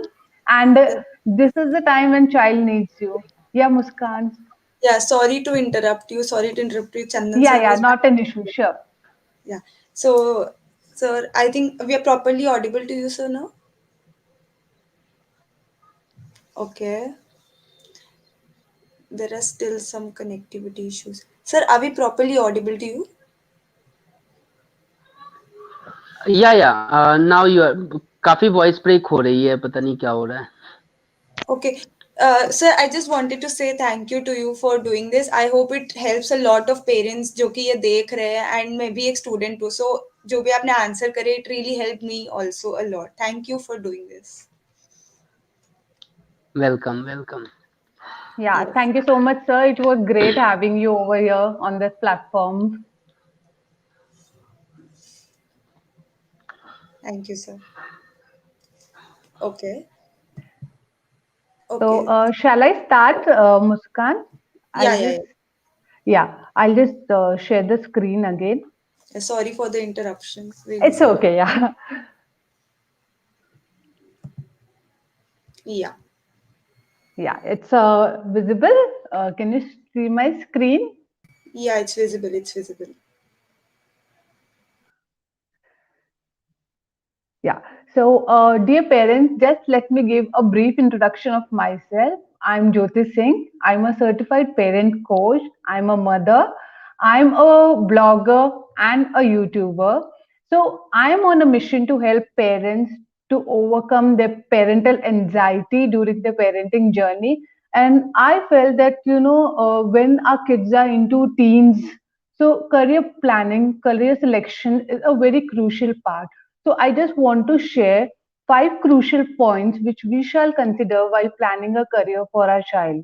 and Yeah, this is the time when child needs you. Yeah, Muskan. yeah, sorry to interrupt you. Sorry to interrupt you. Chandan Yeah, sir yeah, was. not an issue. Sure. Yeah. So, sir, I think we are properly audible to you, sir, now? Okay. There are still some connectivity issues. Sir, are we properly audible to you? या now you काफी voice break हो रही है पता नहीं क्या हो रहा है Okay. Sir, I just wanted to say thank you to you for doing this. I hope it helps a lot of parents जो कि ये देख रहे हैं and maybe एक student too. So जो भी आपने answer करे, it really helped me also a lot. Thank you for doing this. Welcome welcome Yeah, Yes. thank you so much, sir. It was great having you over here on this platform. Thank you, sir. Okay. So, Okay. shall I start, Muskan? Yeah, I'll yeah, just, yeah. I'll just share the screen again. Sorry for the interruption. Really It's sorry. okay, yeah. Yeah. Yeah, it's visible. Can you see my screen? Yeah, it's visible. It's visible. Yeah. So, dear parents, just let me give a brief introduction of myself. I'm Jyoti Singh. I'm a certified parent coach. I'm a mother. I'm a blogger and a YouTuber. So, I'm on a mission to help parents to overcome their parental anxiety during their parenting journey. And I felt that, when our kids are into teens, so career planning, career selection is a very crucial part. So I just want to share five crucial points which we shall consider while planning a career for our child.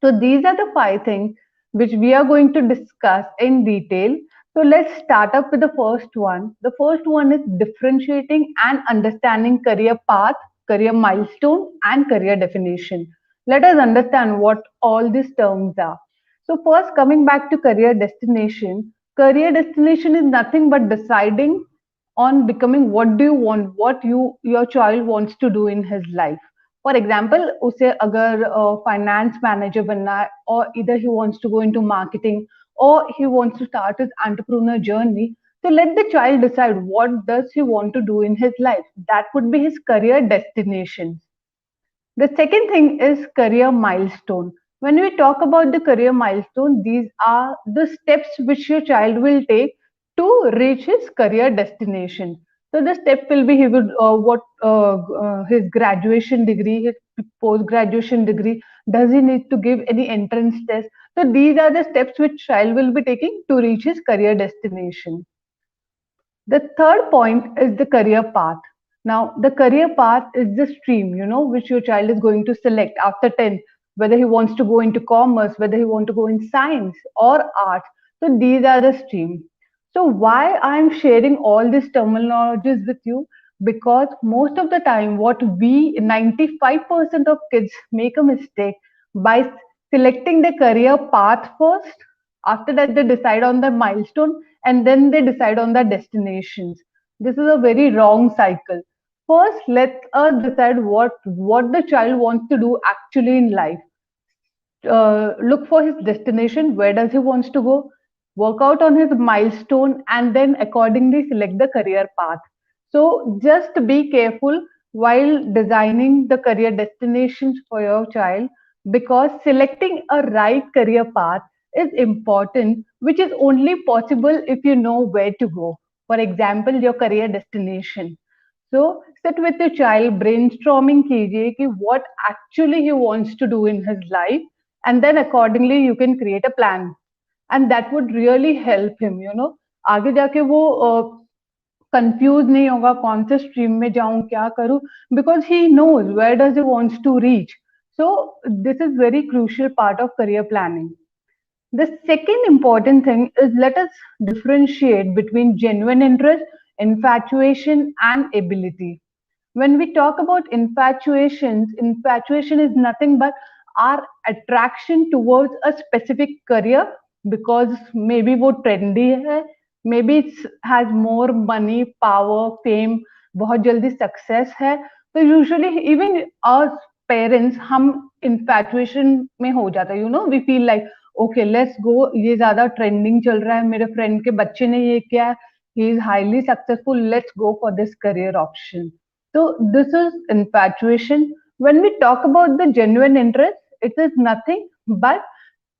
So these are the five things which we are going to discuss in detail. So let's start up with the first one. The first one is differentiating and understanding career path, career milestone, and career definition. Let us understand what all these terms are. So first, coming back to career destination is nothing but deciding on becoming what do you want, what your child wants to do in his life. For example उसे अगर finance manager बनना है और इधर ही wants to go into marketing or he wants to start his entrepreneur journey, so let the child decide what does he want to do in his life. That would be his career destination. The second thing is career milestone. When we talk about the career milestone, these are the steps which your child will take to reach his career destination. So the step will be he would what his graduation degree, his post graduation degree. Does he need to give any entrance test? So these are the steps which child will be taking to reach his career destination. The third point is the career path. Now, the career path is the stream, which your child is going to select after 10, whether he wants to go into commerce, whether he wants to go in science or art. So these are the stream. So why I'm sharing all these terminologies with you? Because most of the time, what we 95% of kids make a mistake by selecting the career path first. After that, they decide on the milestone and then they decide on the destinations. This is a very wrong cycle. First, let us decide what the child wants to do actually in life. Look for his destination. Where does he wants to go? Work out on his milestone and then accordingly select the career path. So just be careful while designing the career destinations for your child, because selecting a right career path is important, which is only possible if you know where to go. For example, your career destination. So sit with your child, brainstorming कीजिए कि what actually he wants to do in his life, and then accordingly you can create a plan, and that would really help him. आगे जाके वो confuse नहीं होगा कौन से stream में जाऊं क्या करूं, because he knows where does he wants to reach. So this is very crucial part of career planning. The second important thing is, let us differentiate between genuine interest, infatuation, and ability. When we talk about infatuations, infatuation is nothing but our attraction towards a specific career because maybe वो trendy है, maybe it has more money, power, fame, बहुत जल्दी success है. तो usually even us parents हम infatuation में हो जाता है. We feel like okay, let's go, ये ज्यादा ट्रेंडिंग चल रहा है, मेरे फ्रेंड के बच्चे ने ये किया, he is highly successful, let's go for this career option. So this is infatuation. When we talk about the genuine interest, it is nothing but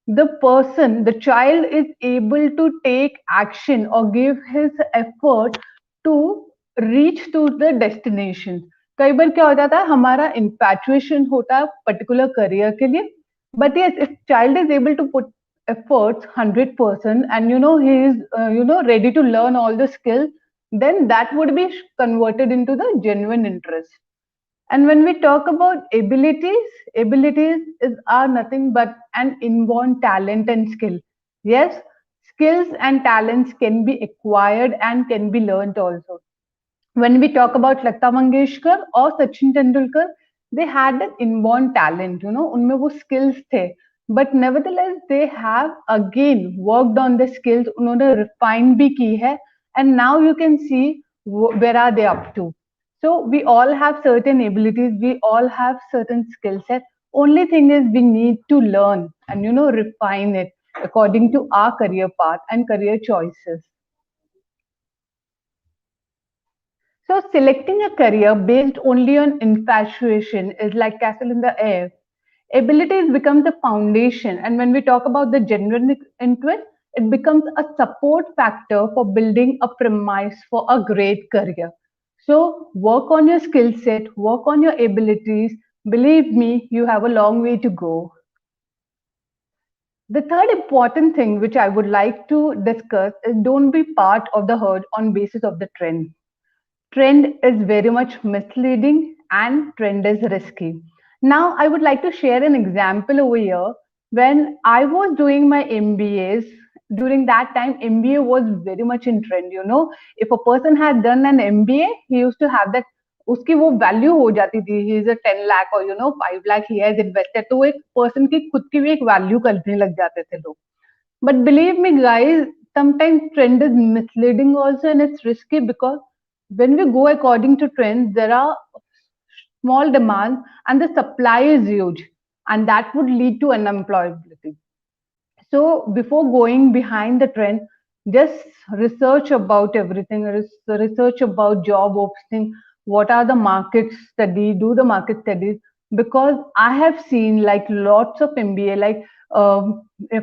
the person, the child is able to take action or give his effort to reach to the destination. कई बार क्या हो जाता है, हमारा infatuation होता है particular career के लिए, but yes, if child is able to put efforts 100% and he is ready to learn all the skills, then that would be converted into the genuine interest. And when we talk about abilities, abilities are nothing but an inborn talent and skill. Yes, skills and talents can be acquired and can be learned also. When we talk about Lata Mangeshkar or Sachin Tendulkar, they had an inborn talent, उनमें वो skills थे. But nevertheless, they have again worked on the skills, उन्होंने refine भी की है, and now you can see where are they up to. So we all have certain abilities, we all have certain skill set. Only thing is we need to learn and refine it according to our career path and career choices. So selecting a career based only on infatuation is like castle in the air. Abilities become the foundation, and when we talk about the genuine interest, it becomes a support factor for building a premise for a great career. So work on your skill set, work on your abilities. Believe me, you have a long way to go. The third important thing which I would like to discuss is, don't be part of the herd on basis of the trend. Trend is very much misleading and trend is risky. Now, I would like to share an example over here. When I was doing my MBAs, during that time, MBA was very much in trend. If a person had done an MBA, he used to have that, उसकी वो value हो जाती थी, he is a 10 lakh or 5 lakh he has invested, तो वो एक person की खुद की भी एक वैल्यू करने लग जाते थे लोग. But believe me, guys, sometimes trend is misleading also and it's risky because when we go according to trends, there are small demands and the supply is huge, and that would lead to unemployability. So before going behind the trend, just research about everything, research about job opening, what are the market study, do the market studies, because I have seen like lots of MBA, like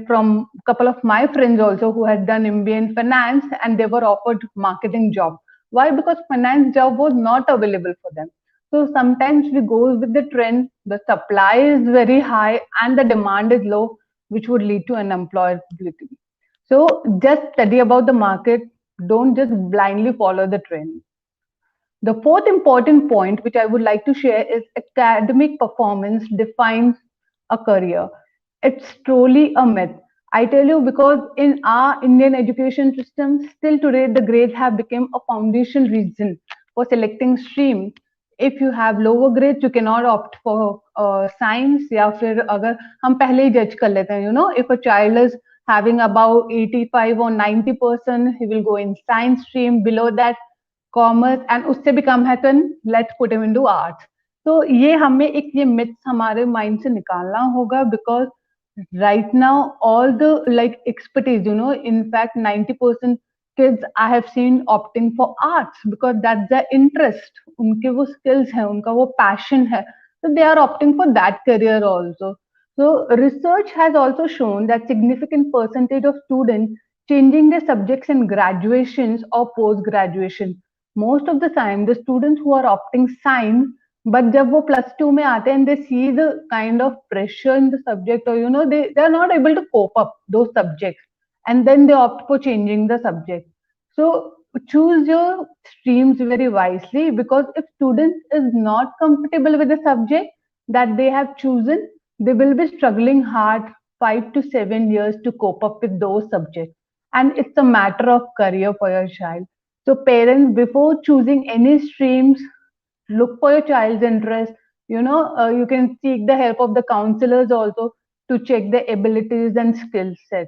from a couple of my friends also who had done MBA in finance and they were offered marketing job. Why? Because finance job was not available for them. So sometimes we go with the trend, the supply is very high and the demand is low, which would lead to unemployability. So just study about the market, don't just blindly follow the trend. The fourth important point which I would like to share is, academic performance defines a career. It's truly a myth. I tell you, because in our Indian education system, still today the grades have become a foundation reason for selecting stream. If you have lower grades, you cannot opt for science, या फिर अगर हम पहले ही judge कर लेते हैं, if a child is having about 85 or 90%, he will go in science stream. Below that, commerce and उससे भी कम है तो let's put him into arts. तो ये हमें एक ये मिथ्स हमारे माइंड से निकालना होगा, because right now all the like expertise, in fact 90% kids I have seen opting for arts because that's their interest. उनके वो skills है, उनका वो passion है, so they are opting for that career also. So research has also shown that significant percentage of students changing their subjects in graduations or post graduation. Most of the time, the students who are opting science, but जब वो +2 में आते हैं and they see the kind of pressure in the subject, or they are not able to cope up those subjects, and then they opt for changing the subject. So choose your streams very wisely, because if student is not comfortable with the subject that they have chosen, they will be struggling hard 5 to 7 years to cope up with those subjects. And it's a matter of career for your child. So parents, before choosing any streams, look for your child's interest. You can seek the help of the counselors also to check their abilities and skill set.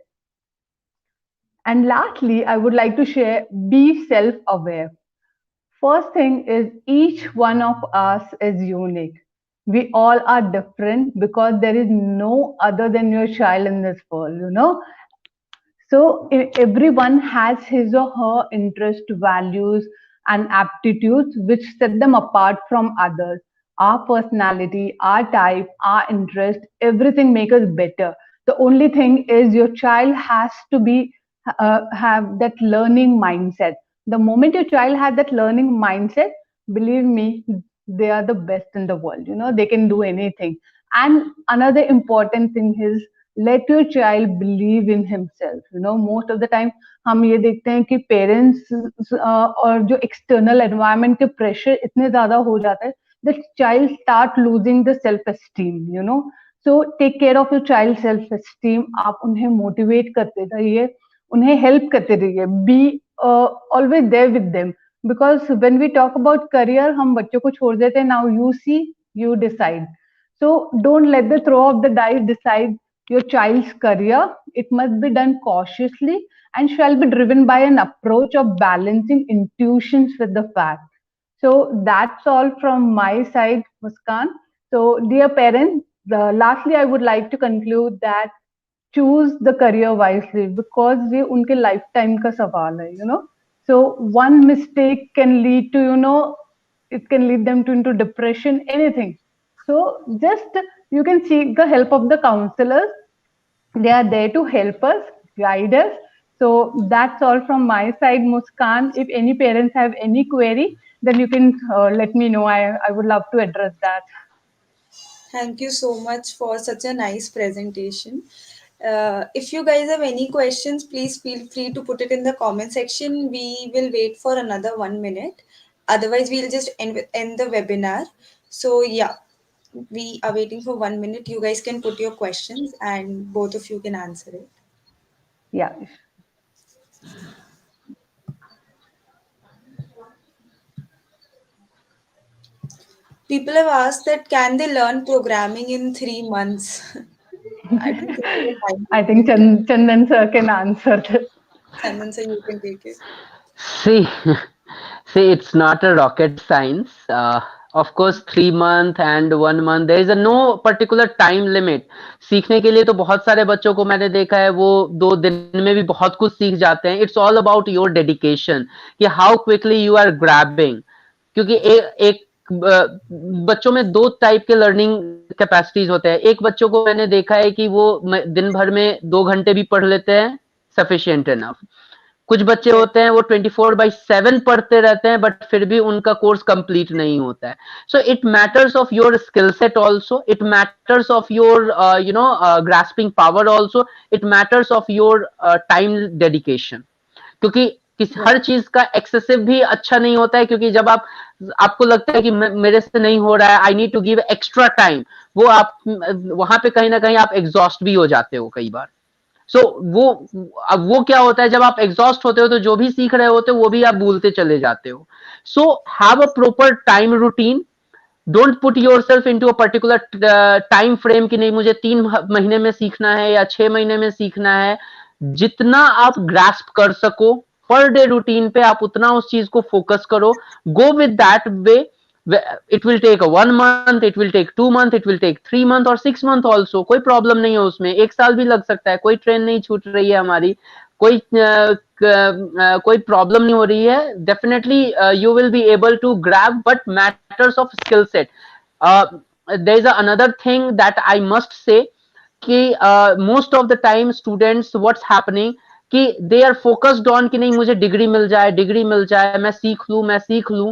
And lastly, I would like to share, be self aware. First thing is, each one of us is unique. We all are different because there is no other than your child in this world. So everyone has his or her interest, values, and aptitudes which set them apart from others. Our personality, our type, our interest, everything make us better. The only thing is your child has to be have that learning mindset. The moment your child has that learning mindset, believe me, they are the best in the world. They can do anything. And another important thing is, let your child believe in himself. Most of the time हम ये देखते हैं कि parents और जो external environment के pressure इतने ज्यादा हो जाते हैं that child start losing the self esteem. So take care of your child self esteem. आप उन्हें मोटिवेट करते रहिए, उन्हें हेल्प करते रहिए. Be always there with them, because when we talk about career, हम बच्चों को छोड़ देते हैं. Now you see, you decide. So don't let the throw of the dice decide your child's career. It must be done cautiously and shall be driven by an approach of balancing intuitions with the fact. So that's all from my side, Muskan. So dear parents, lastly I would like to conclude that choose the career wisely, because ये उनके lifetime का सवाल है. So one mistake can lead to, it can lead them to into depression, anything. So just you can seek the help of the counselors. They are there to help us, guide us. So that's all from my side, Muskan. If any parents have any query, then you can let me know. I would love to address that. Thank you so much for such a nice presentation. If you guys have any questions, please feel free to put it in the comment section. We will wait for another 1 minute. Otherwise, we'll just end the webinar. So, yeah, we are waiting for 1 minute. You guys can put your questions and both of you can answer it. Yeah. People have asked that can they learn programming in 3 months? I don't think there's a time I think limit. Chandan sir can answer this. Chandan sir, you can take it. See, see, it's not a rocket science. Of course, 3 month and 1 month, there is a no particular time limit. सीखने के लिए तो बहुत सारे बच्चों को मैंने देखा है, वो 2 दिन में भी बहुत कुछ सीख जाते हैं. It's all about your dedication, कि how quickly you are grabbing. क्योंकि एक बच्चों में 2 टाइप के लर्निंग कैपेसिटीज होते हैं. एक बच्चों को मैंने देखा है कि वो दिन भर में 2 घंटे भी पढ़ लेते हैं, सफिशिएंट इनफ. कुछ बच्चे होते हैं वो 24/7 पढ़ते रहते हैं, बट फिर भी उनका कोर्स कंप्लीट नहीं होता है. So it matters of your skill set also, it matters of your grasping power also, it matters of your time dedication. क्योंकि हर चीज का एक्सेसिव भी अच्छा नहीं होता है, क्योंकि जब आपको लगता है कि मेरे से नहीं हो रहा है, I need to give extra time, वो आप वहां पे कहीं ना कहीं आप एग्जॉस्ट भी हो जाते हो कई बार. सो वो क्या होता है, जब आप एग्जॉस्ट होते हो तो जो भी सीख रहे होते हो वो भी आप भूलते चले जाते हो. So have a proper time routine. Don't put yourself into a particular time frame कि नहीं मुझे 3 महीने में सीखना है या 6 महीने में सीखना है. जितना आप ग्रास्प कर सको पर डे रूटीन पे, आप उतना उस चीज को फोकस करो. Go with that way. It will take 1 month, it will take 2 months, it will take 3 months और 6 months also. कोई प्रॉब्लम नहीं है उसमें. 1 साल भी लग सकता है, कोई ट्रेन नहीं छूट रही है हमारी. कोई कोई प्रॉब्लम नहीं हो रही है, definitely you will be able to grab, but matters of skill set. There is another thing that I must say कि most of the time students what's happening कि दे आर फोकस्ड ऑन कि नहीं मुझे degree मिल जाए, मैं सीख लूं.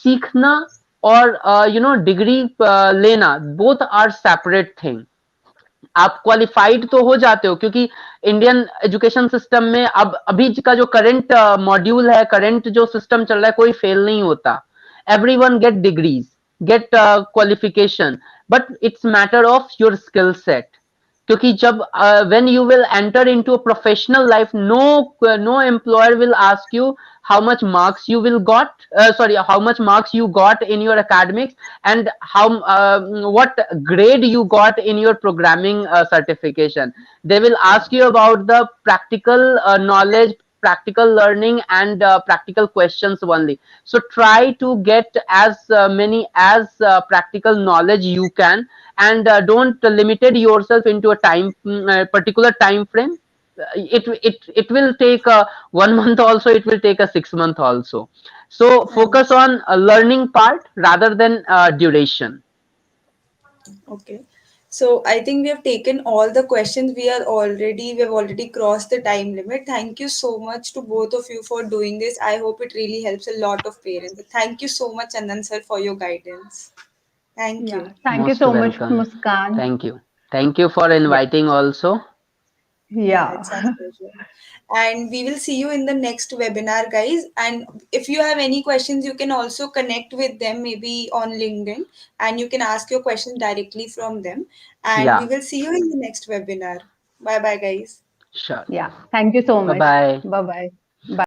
सीखना और डिग्री लेना, बोथ आर सेपरेट थिंग. आप क्वालिफाइड तो हो जाते हो, क्योंकि इंडियन एजुकेशन सिस्टम में अब अभी का जो करंट मॉड्यूल है, करंट जो सिस्टम चल रहा है, कोई फेल नहीं होता. Everyone get degrees, get qualification, but it's matter of your skill set. क्योंकि जब when you will enter into a professional life, no employer will ask you how much marks you will got sorry how much marks you got in your academics, and how what grade you got in your programming certification. They will ask you about the practical knowledge, practical learning, and practical questions only. So try to get as many as practical knowledge you can, and don't limited yourself into a particular time frame. It will take 1 month also, it will take a 6 month also. So focus Nice. on a learning part rather than duration. Okay. So I think we have taken all the questions. We have already crossed the time limit. Thank you so much to both of you for doing this. I hope it really helps a lot of parents. Thank you so much, Chandan sir, for your guidance. Thank Yeah. you. Thank you Most so much, welcome. Muskan. Thank you for Yeah. inviting also. Yeah, Yeah. it's our pleasure. And we will see you in the next webinar, guys. And if you have any questions, you can also connect with them maybe on LinkedIn, and you can ask your questions directly from them. And we Yeah, will see you in the next webinar. Bye bye, guys. sure. Yeah. Thank you so Bye much. bye. Bye bye.